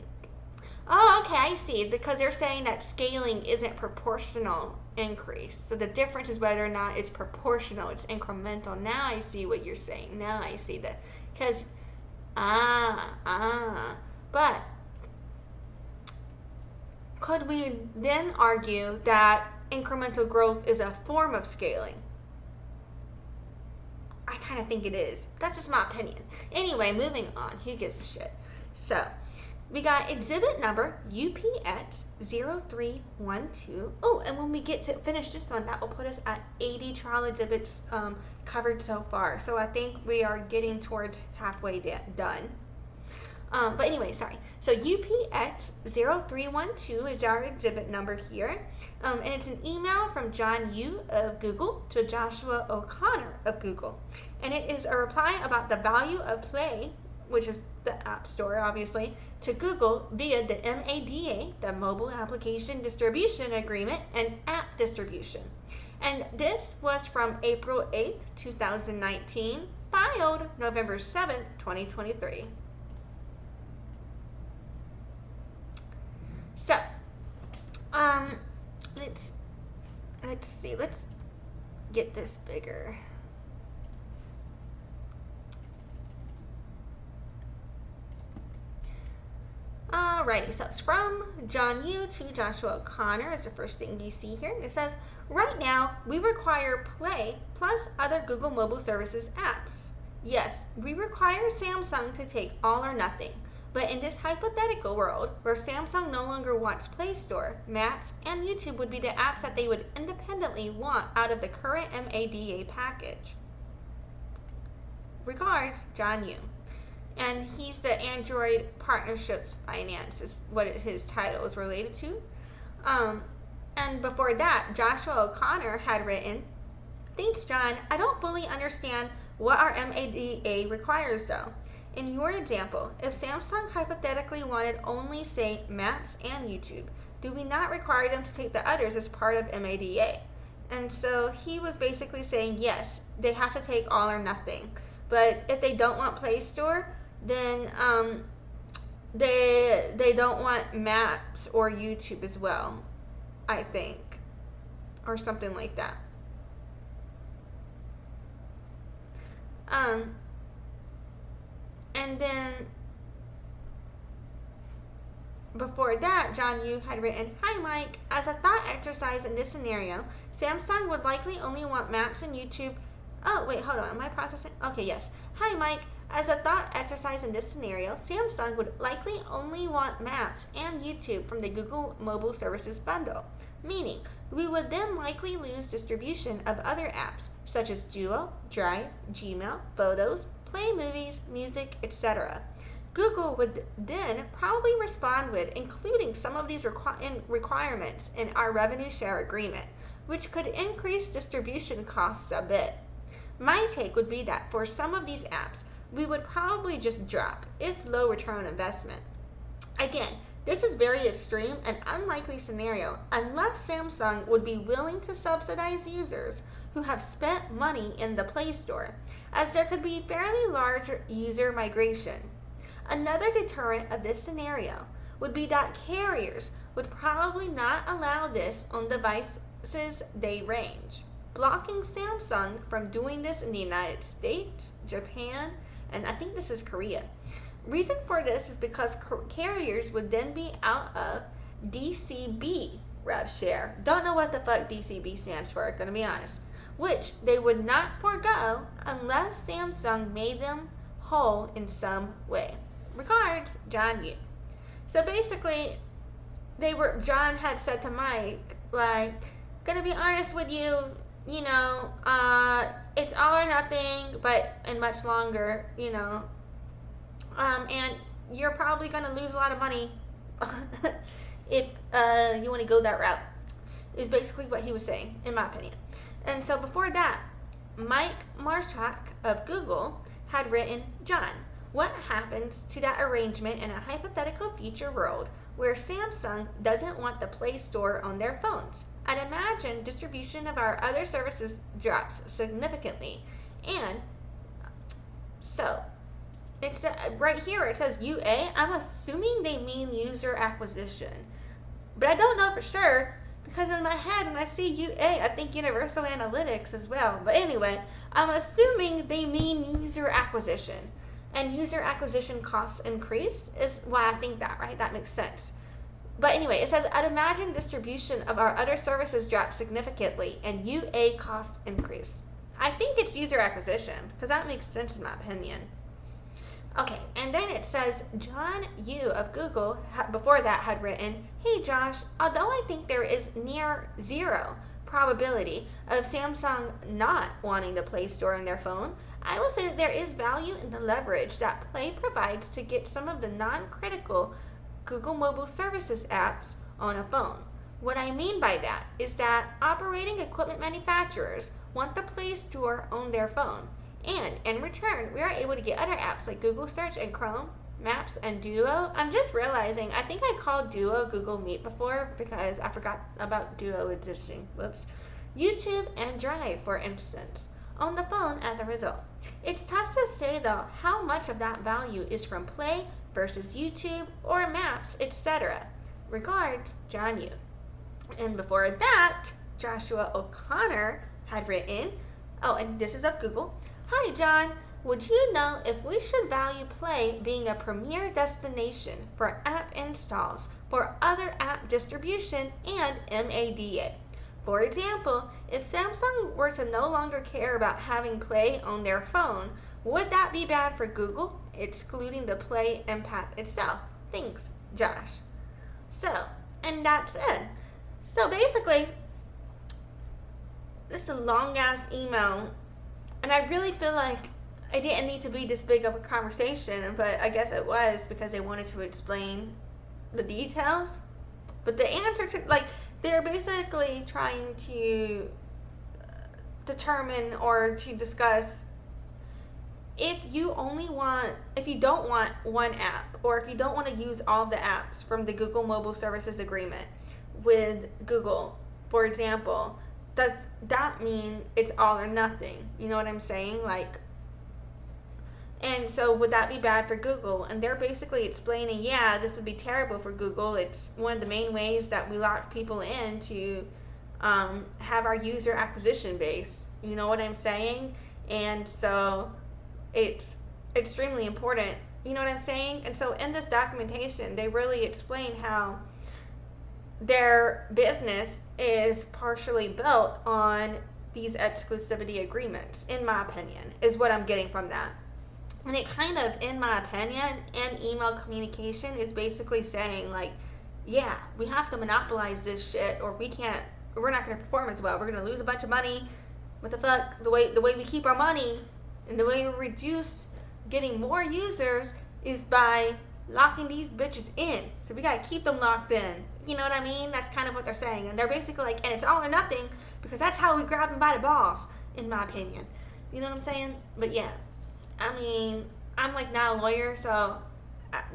Oh, okay, I see. Because they're saying that scaling isn't proportional increase. So the difference is whether or not it's proportional, it's incremental. Now I see what you're saying. Now I see that. Because, but could we then argue that incremental growth is a form of scaling? I kind of think it is. That's just my opinion. Anyway, moving on. Who gives a shit? So, We got exhibit number UPX0312. Oh, and when we get to finish this one, that will put us at 80 trial exhibits covered so far. So I think we are getting towards halfway done. But anyway, sorry. So UPX0312 is our exhibit number here. And it's an email from John Yu of Google to Joshua O'Connor of Google. And it is a reply about the value of Play, which is the App Store, obviously, to Google via the MADA, the Mobile Application Distribution Agreement, and App Distribution. And this was from April 8th, 2019, filed November 7th, 2023. So, let's see, let's get this bigger. Alrighty, so it's from John Yu to Joshua O'Connor is the first thing you see here. It says, right now, we require Play plus other Google mobile services apps. Yes, we require Samsung to take all or nothing. But in this hypothetical world, where Samsung no longer wants Play Store, Maps, and YouTube would be the apps that they would independently want out of the current MADA package. Regards, John Yu. And he's the Android Partnerships Finance is what his title is related to. And before that, Joshua O'Connor had written, thanks, John. I don't fully understand what our MADA requires, though. In your example, if Samsung hypothetically wanted only, say, Maps and YouTube, do we not require them to take the others as part of MADA? And so he was basically saying, yes, they have to take all or nothing. But if they don't want Play Store, then they don't want Maps or YouTube as well, I think, or something like that. And then before that, John Yu had written, hi Mike, as a thought exercise in this scenario, Samsung would likely only want Maps and YouTube. Oh, wait, hold on, am I processing? Okay, yes. Hi Mike, as a thought exercise in this scenario, Samsung would likely only want Maps and YouTube from the Google Mobile Services bundle, meaning we would then likely lose distribution of other apps such as Duo, Drive, Gmail, Photos, Play Movies, Music, etc. Google would then probably respond with including some of these requirements in our revenue share agreement, which could increase distribution costs a bit. My take would be that for some of these apps, we would probably just drop, if low return on investment. Again, this is very extreme and unlikely scenario unless Samsung would be willing to subsidize users who have spent money in the Play Store, as there could be fairly large user migration. Another deterrent of this scenario would be that carriers would probably not allow this on devices they range, blocking Samsung from doing this in the United States, Japan, and I think this is Korea. Reason for this is because carriers would then be out of DCB rev share. Don't know what the fuck DCB stands for, gonna be honest. Which they would not forego unless Samsung made them whole in some way. Regards, John Yu. So basically, John had said to Mike, like, gonna be honest with you, you know, it's all or nothing, but in much longer, you know, and you're probably gonna lose a lot of money if you want to go that route, is basically what he was saying, in my opinion. And so before that, Mike Marchak of Google had written, John, what happens to that arrangement in a hypothetical future world where Samsung doesn't want the Play Store on their phones? I'd imagine distribution of our other services drops significantly. And so, it's right here it says UA. I'm assuming they mean user acquisition. But I don't know for sure, because in my head when I see UA, I think Universal Analytics as well. But anyway, I'm assuming they mean user acquisition. And user acquisition costs increase is why I think that, right? That makes sense. But anyway, it says, I'd imagine distribution of our other services drop significantly and UA costs increase. I think it's user acquisition, because that makes sense in my opinion. Okay, and then it says John Yu of Google, before that, had written, "Hey Josh, although I think there is near zero probability of Samsung not wanting the Play Store on their phone, I will say that there is value in the leverage that Play provides to get some of the non-critical Google Mobile Services apps on a phone. What I mean by that is that operating equipment manufacturers want the Play Store on their phone. And in return, we are able to get other apps like Google Search and Chrome, Maps, and Duo. I'm just realizing, I think I called Duo Google Meet before because I forgot about Duo existing. Whoops. YouTube and Drive, for instance, on the phone as a result. It's tough to say, though, how much of that value is from Play versus YouTube or Maps, etc. Regards, John Yu." And before that, Joshua O'Connor had written, oh, and this is of Google, "Hi, John. Would you know if we should value Play being a premier destination for app installs for other app distribution and MADA? For example, if Samsung were to no longer care about having Play on their phone, would that be bad for Google, excluding the Play impact itself? Thanks, Josh." So, and that's it. So basically, this is a long ass email. And I really feel like it didn't need to be this big of a conversation, but I guess it was because they wanted to explain the details. But the answer to, like, they're basically trying to determine or to discuss if you don't want one app, or if you don't want to use all the apps from the Google Mobile Services Agreement with Google, for example, does that mean it's all or nothing? You know what I'm saying? Like, and so would that be bad for Google? And they're basically explaining, yeah, this would be terrible for Google. It's one of the main ways that we lock people in to have our user acquisition base. You know what I'm saying? And so it's extremely important. You know what I'm saying? And so in this documentation, they really explain how their business is partially built on these exclusivity agreements, in my opinion, is what I'm getting from that. And it kind of, in my opinion, and email communication is basically saying, like, yeah, we have to monopolize this shit, or we're not going to perform as well. We're going to lose a bunch of money. What the fuck? The way we keep our money and the way we reduce getting more users is by locking these bitches in. So we gotta keep them locked in. You know what I mean? That's kind of what they're saying. And they're basically like, and it's all or nothing, because that's how we grab them by the balls, in my opinion. You know what I'm saying? But yeah, I mean, I'm like not a lawyer, so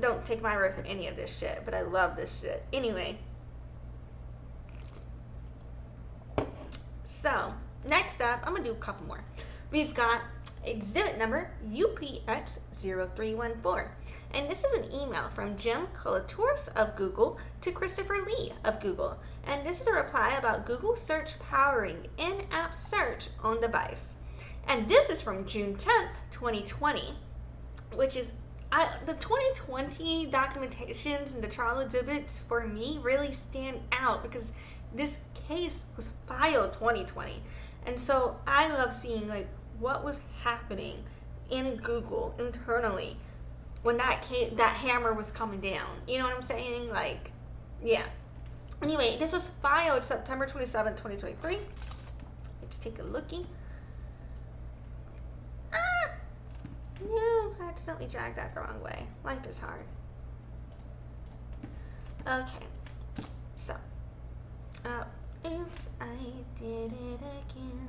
don't take my word for any of this shit, but I love this shit. Anyway. So, next up, I'm gonna do a couple more. We've got exhibit number UPX0314. And this is an email from Jim Kolotourus of Google to Christopher Lee of Google. And this is a reply about Google search powering in-app search on device. And this is from June 10th, 2020, which is, the 2020 documentations and the trial exhibits for me really stand out because this case was filed 2020. And so I love seeing like what was happening in Google internally when that hammer was coming down. You know what I'm saying? Like, yeah. Anyway, this was filed September 27, 2023. Let's take a lookie. No, I accidentally dragged that the wrong way. Life is hard. Okay. So, oops, I did it again.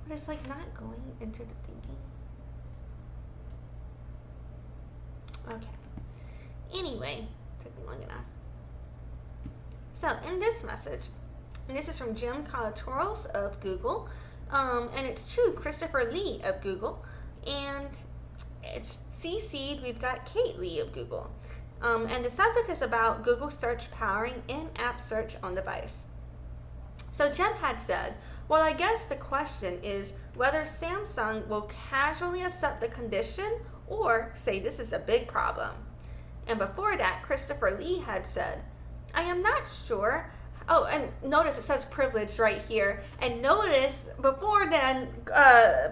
But it's like not going into the thinking. Okay. Anyway, took me long enough. So in this message, and this is from Jim Kolotourus of Google, and it's to Christopher Lee of Google, and it's CC'd, we've got Kate Lee of Google. And the subject is about Google search powering in-app search on device. So Jim had said, well, I guess the question is whether Samsung will casually accept the condition or say this is a big problem. And before that, Christopher Lee had said, I am not sure Oh, and notice it says privileged right here. And notice before then,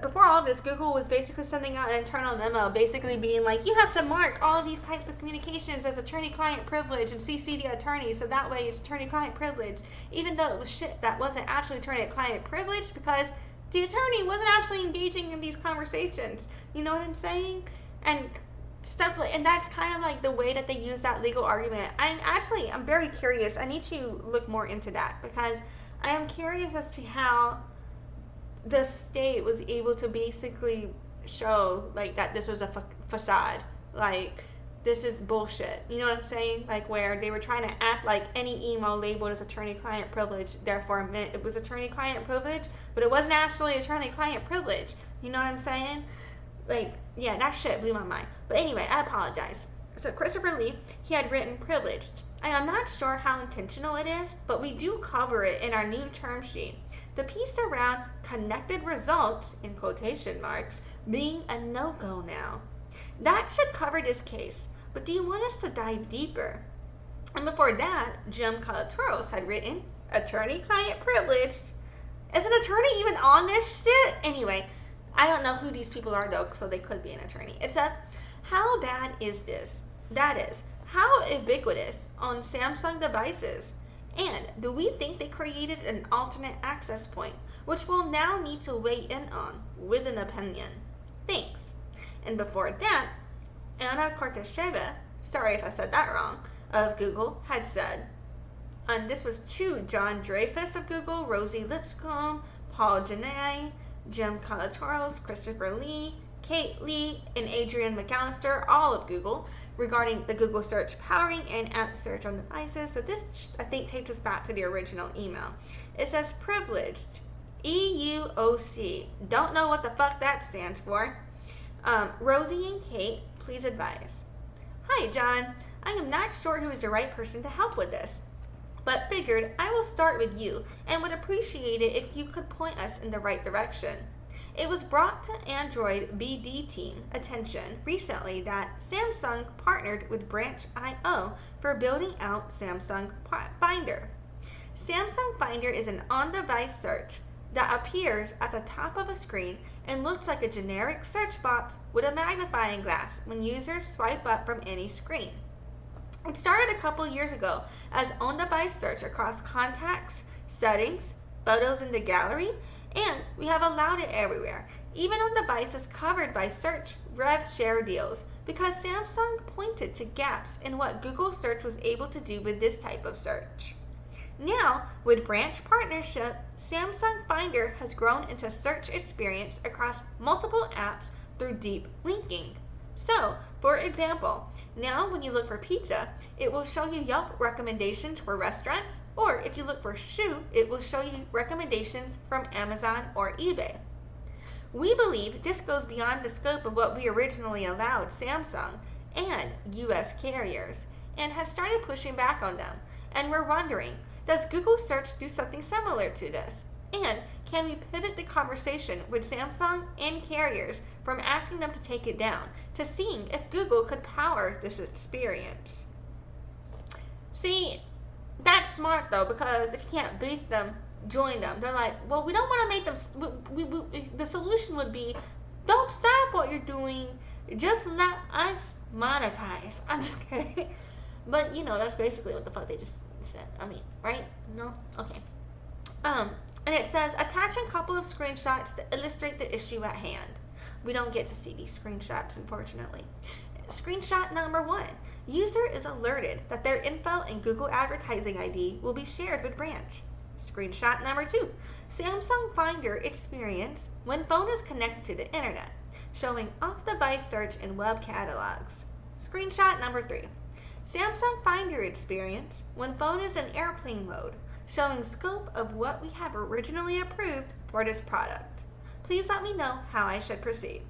before all of this, Google was basically sending out an internal memo, basically being like, you have to mark all of these types of communications as attorney-client privilege and CC the attorney, so that way it's attorney-client privilege, even though it was shit that wasn't actually attorney-client privilege because the attorney wasn't actually engaging in these conversations. You know what I'm saying? And stuff like, and that's kind of like the way that they use that legal argument. I'm very curious. I need to look more into that because I am curious as to how the state was able to basically show like that this was a facade, like this is bullshit. You know what I'm saying? Like where they were trying to act like any email labeled as attorney-client privilege therefore meant it was attorney-client privilege, but it wasn't actually attorney-client privilege. You know what I'm saying? Like, yeah, that shit blew my mind. But anyway, I apologize. So Christopher Lee, he had written privileged. And I'm not sure how intentional it is, but we do cover it in our new term sheet. The piece around connected results, in quotation marks, being a no-go now. That should cover this case, but do you want us to dive deeper? And before that, Jim Kolotourus had written attorney-client privileged. Is an attorney even on this shit? Anyway, I don't know who these people are though, so they could be an attorney. It says, how bad is this? That is, how ubiquitous on Samsung devices? And do we think they created an alternate access point, which we'll now need to weigh in on with an opinion? Thanks. And before that, Anna Kortasheva, sorry if I said that wrong, of Google had said, and this was to John Dreyfus of Google, Rosie Lipscomb, Paul Janay, Jim Kolotourus, Christopher Lee, Kate Lee, and Adrian McAllister, all of Google, regarding the Google search powering and app search on devices. So this, I think, takes us back to the original email. It says privileged, EUOC. Don't know what the fuck that stands for. Rosie and Kate, please advise. Hi, John. I am not sure who is the right person to help with this, but figured I will start with you and would appreciate it if you could point us in the right direction. It was brought to Android BD team attention recently that Samsung partnered with Branch.io for building out Samsung Finder. Samsung Finder is an on-device search that appears at the top of a screen and looks like a generic search box with a magnifying glass when users swipe up from any screen. It started a couple years ago as on-device search across contacts, settings, photos in the gallery, and we have allowed it everywhere, even on devices covered by search rev share deals, because Samsung pointed to gaps in what Google search was able to do with this type of search. Now, with Branch partnership, Samsung Finder has grown into a search experience across multiple apps through deep linking. So, for example, now when you look for pizza, it will show you Yelp recommendations for restaurants, or if you look for shoe, it will show you recommendations from Amazon or eBay. We believe this goes beyond the scope of what we originally allowed Samsung and US carriers, and have started pushing back on them. And we're wondering, does Google search do something similar to this? And can we pivot the conversation with Samsung and carriers from asking them to take it down to seeing if Google could power this experience? See, that's smart though, because if you can't beat them, join them. They're like, well, we don't want to make them, the solution would be, don't stop what you're doing, just let us monetize. I'm just kidding. But, you know, that's basically what the fuck they just said. I mean, right? No? Okay. And it says, attach a couple of screenshots to illustrate the issue at hand. We don't get to see these screenshots, unfortunately. Screenshot number 1. User is alerted that their info and Google advertising ID will be shared with Branch. Screenshot number 2. Samsung Finder experience when phone is connected to the internet, showing off-device search in web catalogs. Screenshot number 3. Samsung Finder experience when phone is in airplane mode, showing scope of what we have originally approved for this product. Please let me know how I should proceed.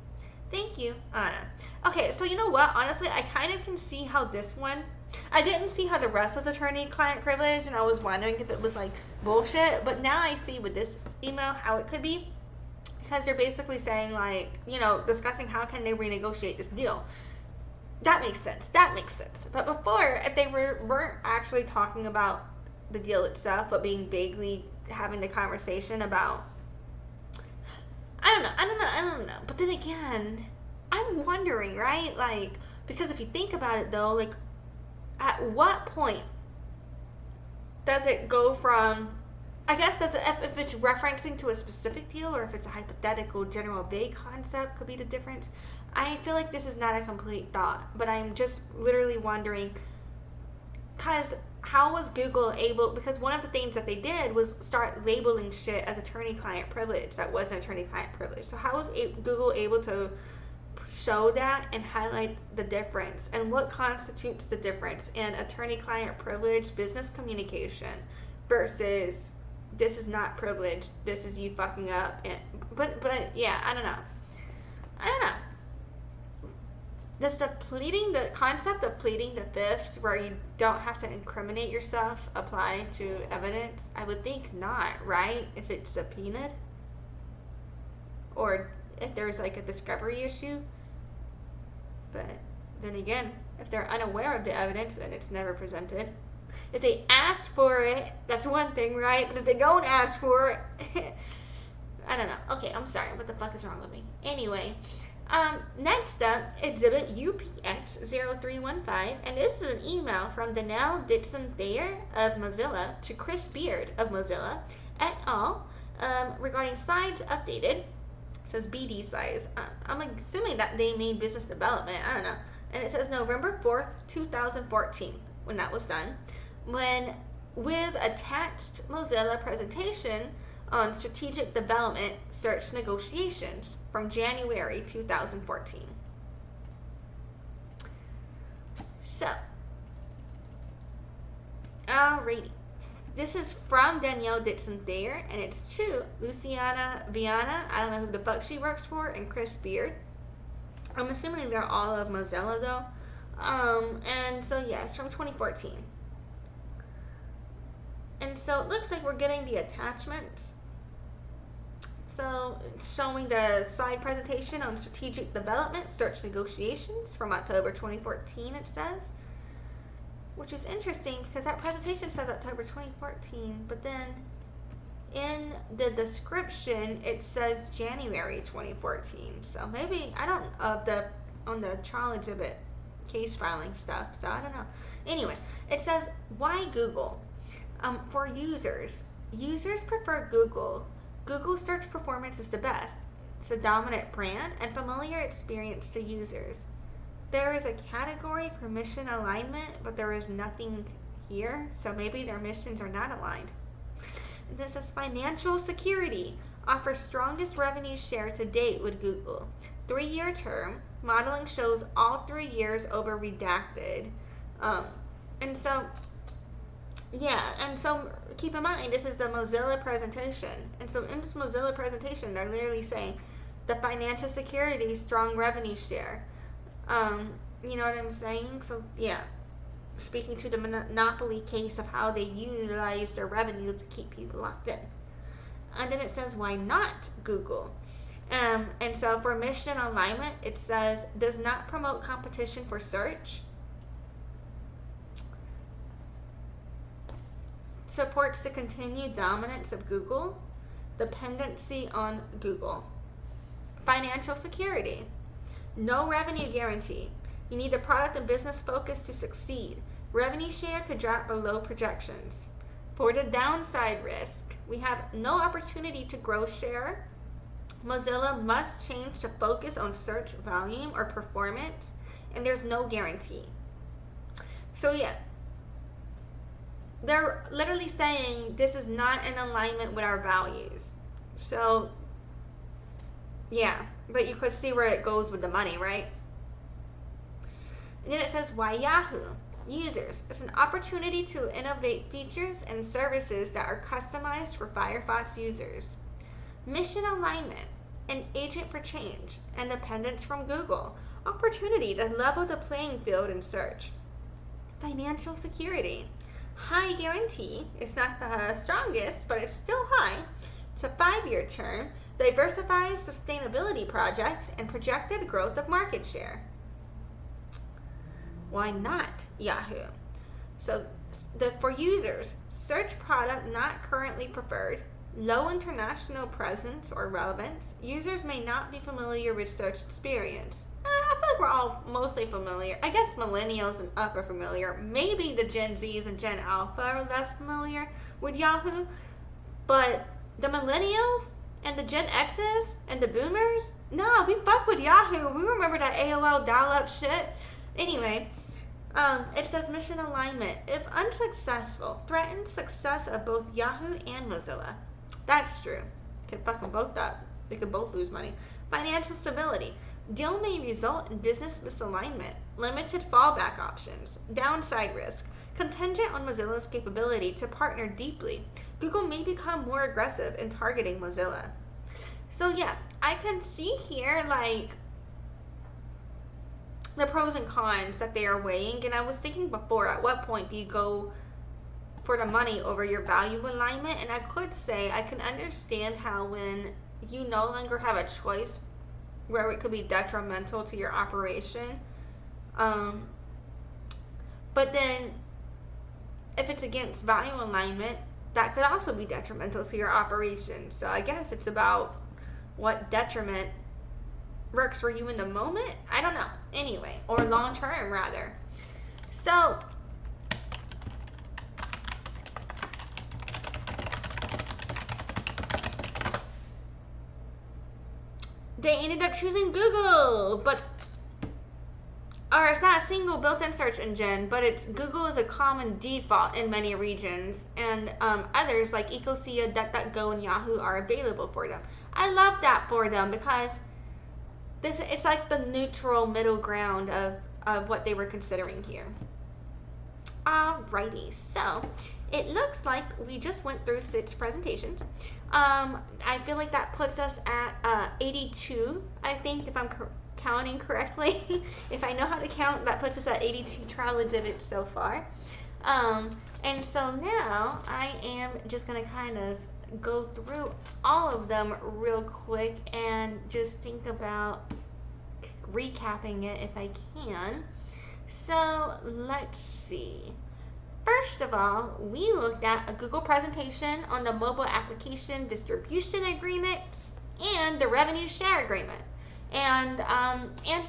Thank you, Anna. Okay, so you know what? Honestly, I kind of can see how this one, I didn't see how the rest was attorney-client privilege, and I was wondering if it was like bullshit, but now I see with this email how it could be, because they're basically saying like, you know, discussing how can they renegotiate this deal. That makes sense. That makes sense. But before, they weren't actually talking about the deal itself, but being vaguely having the conversation about, I don't know. But then again, I'm wondering, right? Like, because if you think about it though, like, at what point does it go from, I guess, does it, if it's referencing to a specific deal or if it's a hypothetical, general, vague concept could be the difference. I feel like this is not a complete thought, but I'm just literally wondering, because how was Google able, because one of the things that they did was start labeling shit as attorney-client privilege that wasn't attorney-client privilege. So how was Google able to show that and highlight the difference, and what constitutes the difference in attorney-client privilege business communication versus this is not privileged, this is you fucking up? And but yeah, I don't know. Does the concept of pleading the fifth, where you don't have to incriminate yourself, apply to evidence? I would think not, right? If it's subpoenaed, or if there's like a discovery issue. But then again, if they're unaware of the evidence and it's never presented, if they asked for it, that's one thing, right? But if they don't ask for it, I don't know. Okay, I'm sorry. What the fuck is wrong with me? Anyway, next up, exhibit UPX 0315, and this is an email from Denelle Dixon-Thayer of Mozilla to Chris Beard of Mozilla et al. Regarding size updated. It says BD size. I'm assuming that they mean business development. I don't know. And it says November 4th, 2014, when that was done. With attached Mozilla presentation on strategic development search negotiations from January 2014. So, alrighty. This is from Denelle Dixon-Thayer, and it's to Luciana Viana, I don't know who the fuck she works for, and Chris Beard. I'm assuming they're all of Mozilla though. And so yeah, it's from 2014. And so it looks like we're getting the attachments. So it's showing the slide presentation on strategic development search negotiations from October 2014, it says. Which is interesting because that presentation says October 2014, but then in the description it says January 2014. So maybe, I don't, on the trial exhibit case filing stuff, so I don't know. Anyway, it says, why Google? For users prefer Google. Google search performance is the best. It's a dominant brand and familiar experience to users. There is a category for mission alignment, but there is nothing here, so maybe their missions are not aligned. This says financial security. Offers strongest revenue share to date with Google. 3-year term. Modeling shows all 3 years over redacted. And so, yeah, and so keep in mind, this is the Mozilla presentation. And so in this Mozilla presentation, they're literally saying the financial security, strong revenue share. You know what I'm saying? So yeah, speaking to the monopoly case of how they utilize their revenue to keep people locked in. And then it says, why not Google? And so for mission alignment, it says, does not promote competition for search. Supports the continued dominance of Google. Dependency on Google. Financial security. No revenue guarantee. You need a product and business focus to succeed. Revenue share could drop below projections. For the downside risk, we have no opportunity to grow share. Mozilla must change to focus on search volume or performance, and there's no guarantee. So yeah, they're literally saying this is not in alignment with our values. So yeah, but you could see where it goes with the money, right? And then it says, why Yahoo? Users. It's an opportunity to innovate features and services that are customized for Firefox users. Mission alignment. An agent for change. Independence from Google. Opportunity to level the playing field in search. Financial security. High guarantee. It's not the strongest, but it's still high. It's a 5-year term. Diversifies sustainability projects and projected growth of market share. Why not Yahoo? So for users, search product not currently preferred, low international presence or relevance, users may not be familiar with search experience. I feel like we're all mostly familiar. I guess millennials and up are familiar. Maybe the Gen Zs and Gen Alpha are less familiar with Yahoo. But the millennials and the Gen X's and the boomers, no, we fuck with Yahoo. We remember that AOL dial-up shit. Anyway, it says mission alignment. If unsuccessful, threatens success of both Yahoo and Mozilla. That's true. Could fucking both up. They could both lose money. Financial stability. Deal may result in business misalignment, limited fallback options, downside risk, contingent on Mozilla's capability to partner deeply. Google may become more aggressive in targeting Mozilla. So yeah, I can see here like the pros and cons that they are weighing, and I was thinking before, at what point do you go for the money over your value alignment? And I could say I can understand how when you no longer have a choice where it could be detrimental to your operation, but then if it's against value alignment, that could also be detrimental to your operation. So I guess it's about what detriment works for you in the moment. I don't know. Anyway, or long term rather. So they ended up choosing Google, or it's not a single built-in search engine, but it's Google is a common default in many regions, and others like Ecosia, DuckDuckGo, and Yahoo are available for them. I love that for them because it's like the neutral middle ground of what they were considering here. Alrighty, so it looks like we just went through 6 presentations. I feel like that puts us at 82, I think, if I'm counting correctly. If I know how to count, that puts us at 82 trial exhibits so far. And so now I am just going to kind of go through all of them real quick and just think about recapping it if I can. So let's see. First of all, we looked at a Google presentation on the mobile application distribution agreements and the revenue share agreement. And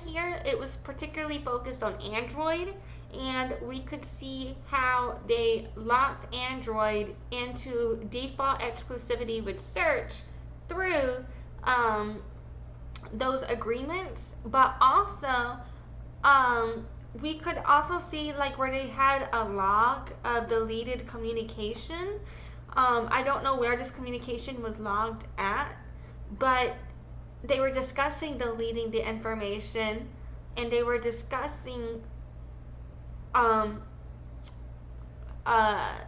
here it was particularly focused on Android, and we could see how they locked Android into default exclusivity with search through those agreements, but also we could also see like where they had a log of deleted communication. I don't know where this communication was logged at, but they were discussing deleting the information, and they were discussing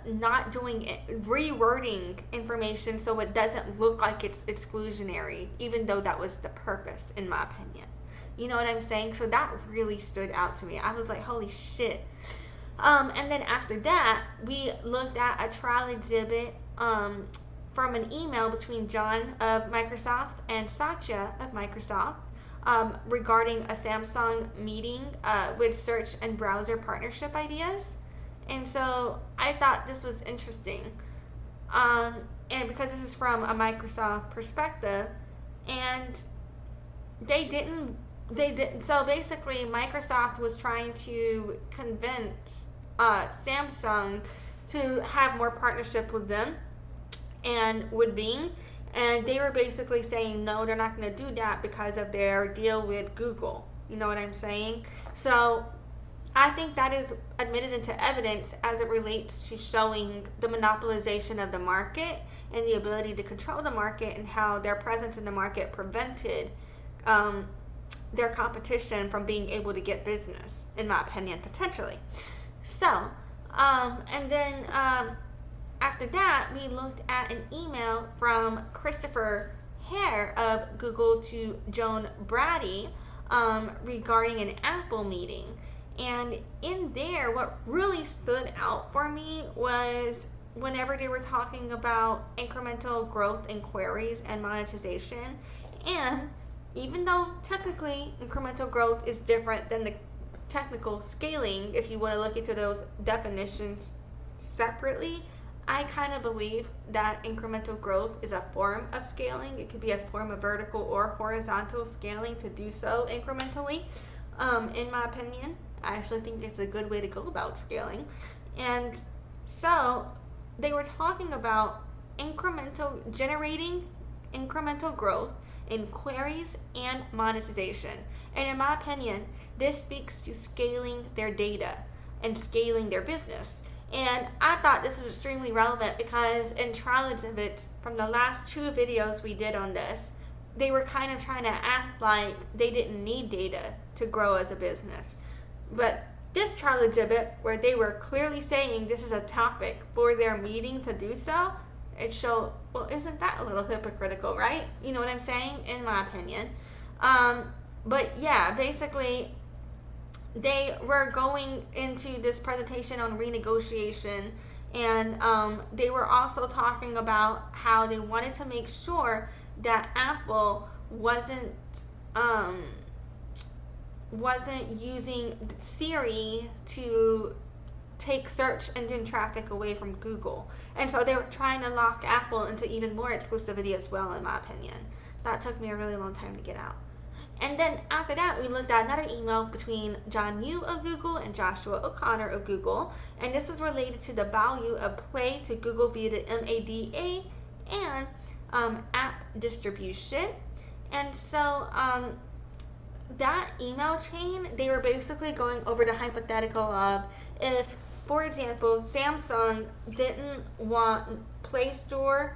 not doing it, rewording information so it doesn't look like it's exclusionary, even though that was the purpose, in my opinion. You know what I'm saying? So that really stood out to me. I was like, holy shit. And then after that, we looked at a trial exhibit from an email between John of Microsoft and Satya of Microsoft regarding a Samsung meeting with search and browser partnership ideas. And so I thought this was interesting. And because this is from a Microsoft perspective, and so basically Microsoft was trying to convince Samsung to have more partnership with them and with Bing, and they were basically saying no, they're not going to do that because of their deal with Google. You know what I'm saying? So I think that is admitted into evidence as it relates to showing the monopolization of the market and the ability to control the market, and how their presence in the market prevented their competition from being able to get business, in my opinion, potentially. So, and then after that, we looked at an email from Christopher Haire of Google to Joan Braddi regarding an Apple meeting. And in there, what really stood out for me was whenever they were talking about incremental growth in queries and monetization. And even though technically incremental growth is different than the technical scaling, if you want to look into those definitions separately, I kind of believe that incremental growth is a form of scaling. It could be a form of vertical or horizontal scaling to do so incrementally. In my opinion, I actually think it's a good way to go about scaling. And so they were talking about generating incremental growth in queries and monetization. And in my opinion, this speaks to scaling their data and scaling their business. And I thought this was extremely relevant because in trial exhibits from the last 2 videos we did on this, they were kind of trying to act like they didn't need data to grow as a business. But this trial exhibit, where they were clearly saying this is a topic for their meeting to do so, it showed, well, isn't that a little hypocritical, right? You know what I'm saying? In my opinion. But yeah, basically, they were going into this presentation on renegotiation, and they were also talking about how they wanted to make sure that Apple wasn't using Siri to take search engine traffic away from Google. And so they were trying to lock Apple into even more exclusivity as well, in my opinion. That took me a really long time to get out. And then after that, we looked at another email between John Yu of Google and Joshua O'Connor of Google. And this was related to the value of Play to Google via the MADA and app distribution. And so that email chain, they were basically going over the hypothetical of if, for example, Samsung didn't want Play Store,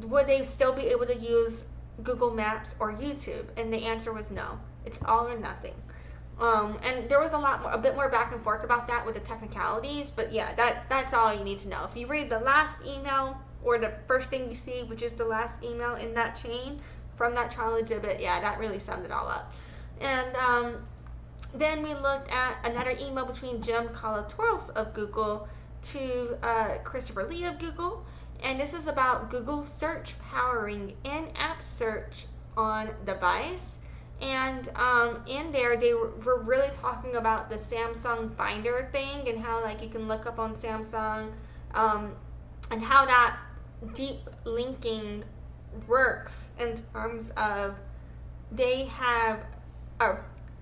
would they still be able to use Google Maps or YouTube? And the answer was no. It's all or nothing. And there was a bit more back and forth about that with the technicalities, but yeah, that's all you need to know. If you read the last email or the first thing you see, which is the last email in that chain from that trial exhibit, yeah, that really summed it all up. And then we looked at another email between Jim Kolotourus of Google to Christopher Lee of Google. And this was about Google search powering in-app search on device. And in there, they were really talking about the Samsung Finder thing and how like you can look up on Samsung and how that deep linking works in terms of they have a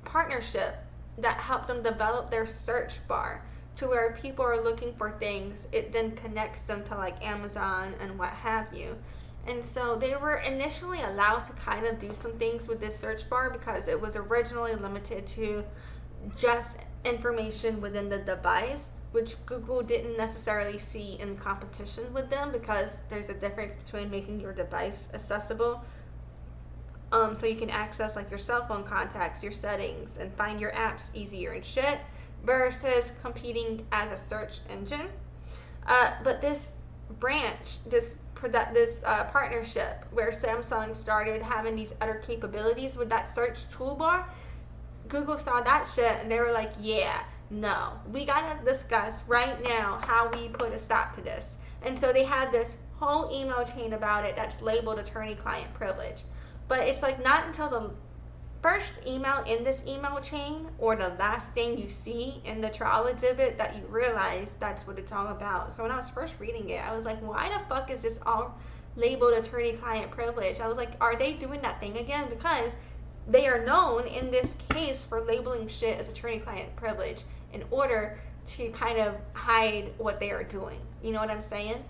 partnership that helped them develop their search bar to where people are looking for things, it then connects them to like Amazon and what have you. And so they were initially allowed to kind of do some things with this search bar because it was originally limited to just information within the device, which Google didn't necessarily see in competition with them because there's a difference between making your device accessible so you can access like your cell phone contacts, your settings, and find your apps easier and shit, versus competing as a search engine. But this branch, this partnership where Samsung started having these other capabilities with that search toolbar, Google saw that shit and they were like, yeah, no, we gotta discuss right now how we put a stop to this. And so they had this whole email chain about it that's labeled attorney-client privilege. But it's like not until the first email in this email chain or the last thing you see in the trial exhibit that you realize that's what it's all about. So when I was first reading it, I was like, why the fuck is this all labeled attorney-client privilege? I was like, are they doing that thing again? Because they are known in this case for labeling shit as attorney-client privilege in order to kind of hide what they are doing. You know what I'm saying?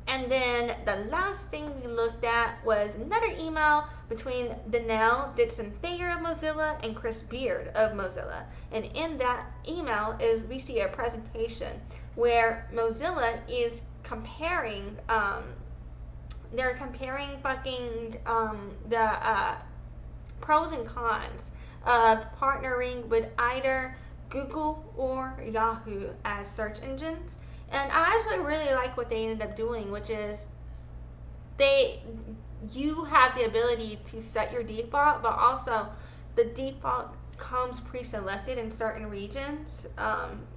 And then the last thing we looked at was another email between Denelle Dixon-Thayer of Mozilla and Chris Beard of Mozilla. And in that email we see a presentation where Mozilla is comparing, they're comparing fucking the pros and cons of partnering with either Google or Yahoo as search engines. And I actually really like what they ended up doing, which is you have the ability to set your default, but also the default comes pre-selected in certain regions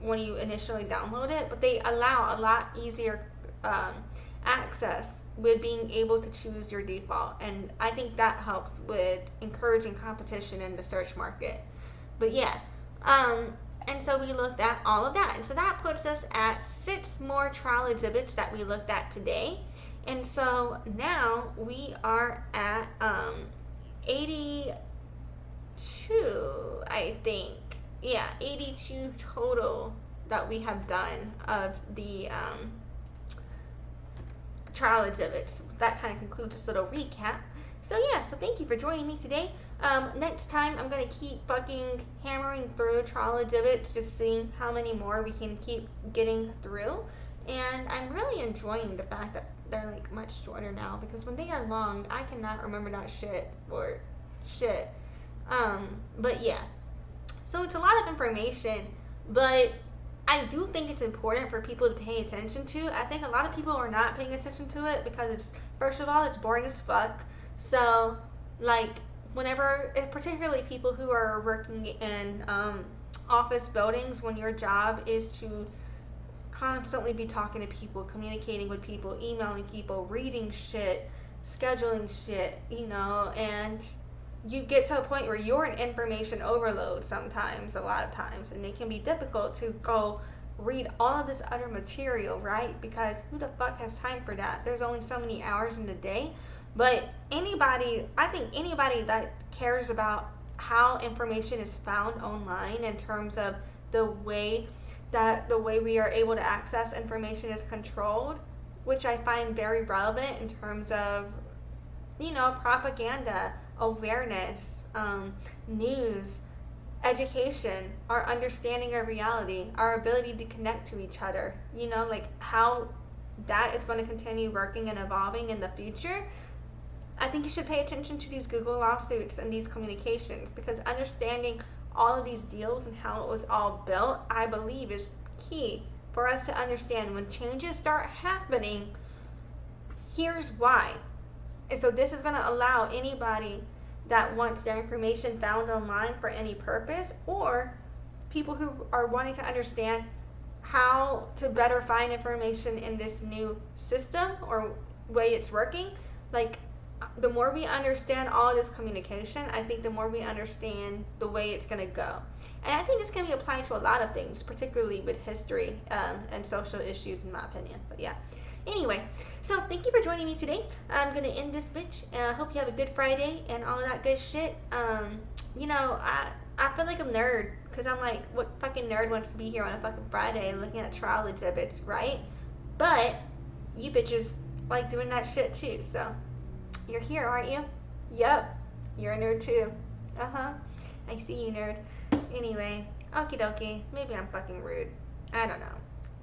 when you initially download it, but they allow a lot easier access with being able to choose your default. And I think that helps with encouraging competition in the search market. But yeah, and so we looked at all of that. And so that puts us at 6 more trial exhibits that we looked at today. And so now we are at 82, I think. Yeah, 82 total that we have done of the trial exhibits. That kind of concludes this little recap. So yeah, so thank you for joining me today. Next time I'm going to keep fucking hammering through trial exhibits, just seeing how many more we can keep getting through. And I'm really enjoying the fact that they're like much shorter now, because when they are long, I cannot remember that shit or shit. But yeah. So it's a lot of information, but I do think it's important for people to pay attention to. I think a lot of people are not paying attention to it because it's, first of all, it's boring as fuck. So, like, whenever, particularly people who are working in office buildings, when your job is to constantly be talking to people, communicating with people, emailing people, reading shit, scheduling shit, you know, and you get to a point where you're in information overload sometimes, a lot of times, and it can be difficult to go read all of this other material, right? Because who the fuck has time for that? There's only so many hours in the day. But anybody, I think anybody that cares about how information is found online in terms of the way we are able to access information is controlled, which I find very relevant in terms of, you know, propaganda, awareness, news, education, our understanding of reality, our ability to connect to each other, you know, like how that is going to continue working and evolving in the future. I think you should pay attention to these Google lawsuits and these communications, because understanding all of these deals and how it was all built, I believe, is key for us to understand when changes start happening. Here's why. And so this is going to allow anybody that wants their information found online for any purpose, or people who are wanting to understand how to better find information in this new system or way it's working. Like, the more we understand all of this communication, I think the more we understand the way it's going to go. And I think this can be applied to a lot of things, particularly with history and social issues, in my opinion. But yeah. Anyway, so thank you for joining me today. I'm going to end this bitch. Hope you have a good Friday and all of that good shit. You know, I feel like a nerd, because I'm like, what fucking nerd wants to be here on a fucking Friday looking at trial exhibits, right? But you bitches like doing that shit too, so you're here, aren't you? Yep, you're a nerd too. Uh-huh. I see you, nerd. Anyway, okie dokie. Maybe I'm fucking rude. I don't know.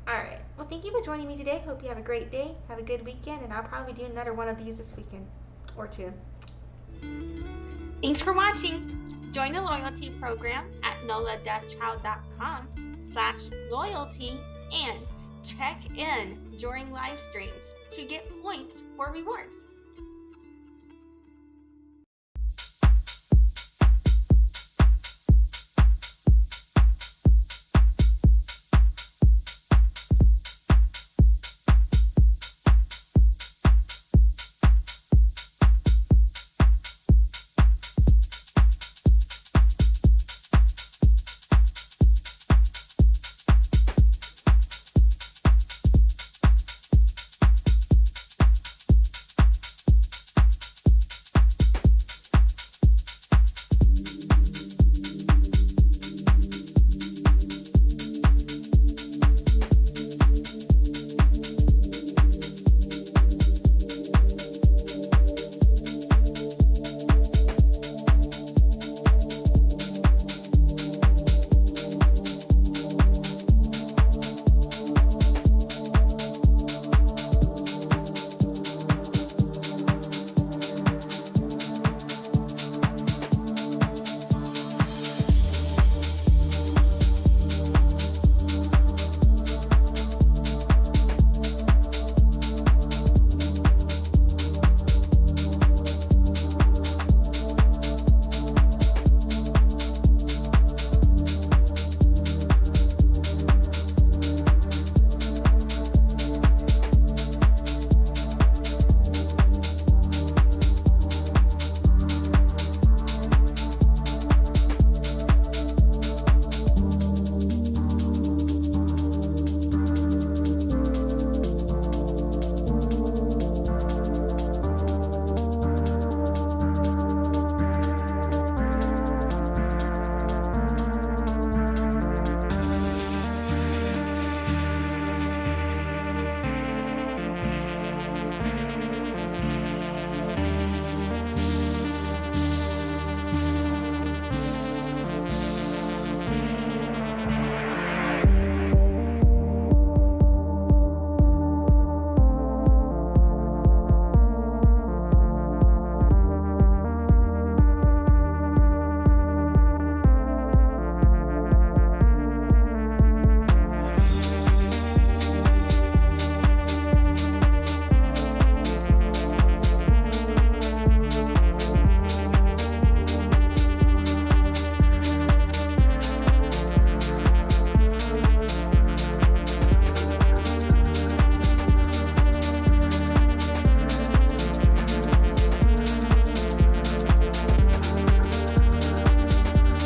Alright. Well, thank you for joining me today. Hope you have a great day. Have a good weekend, and I'll probably do another one of these this weekend. Or 2. Thanks for watching. Join the loyalty program at noladeafchild.com/loyalty and check in during live streams to get points for rewards.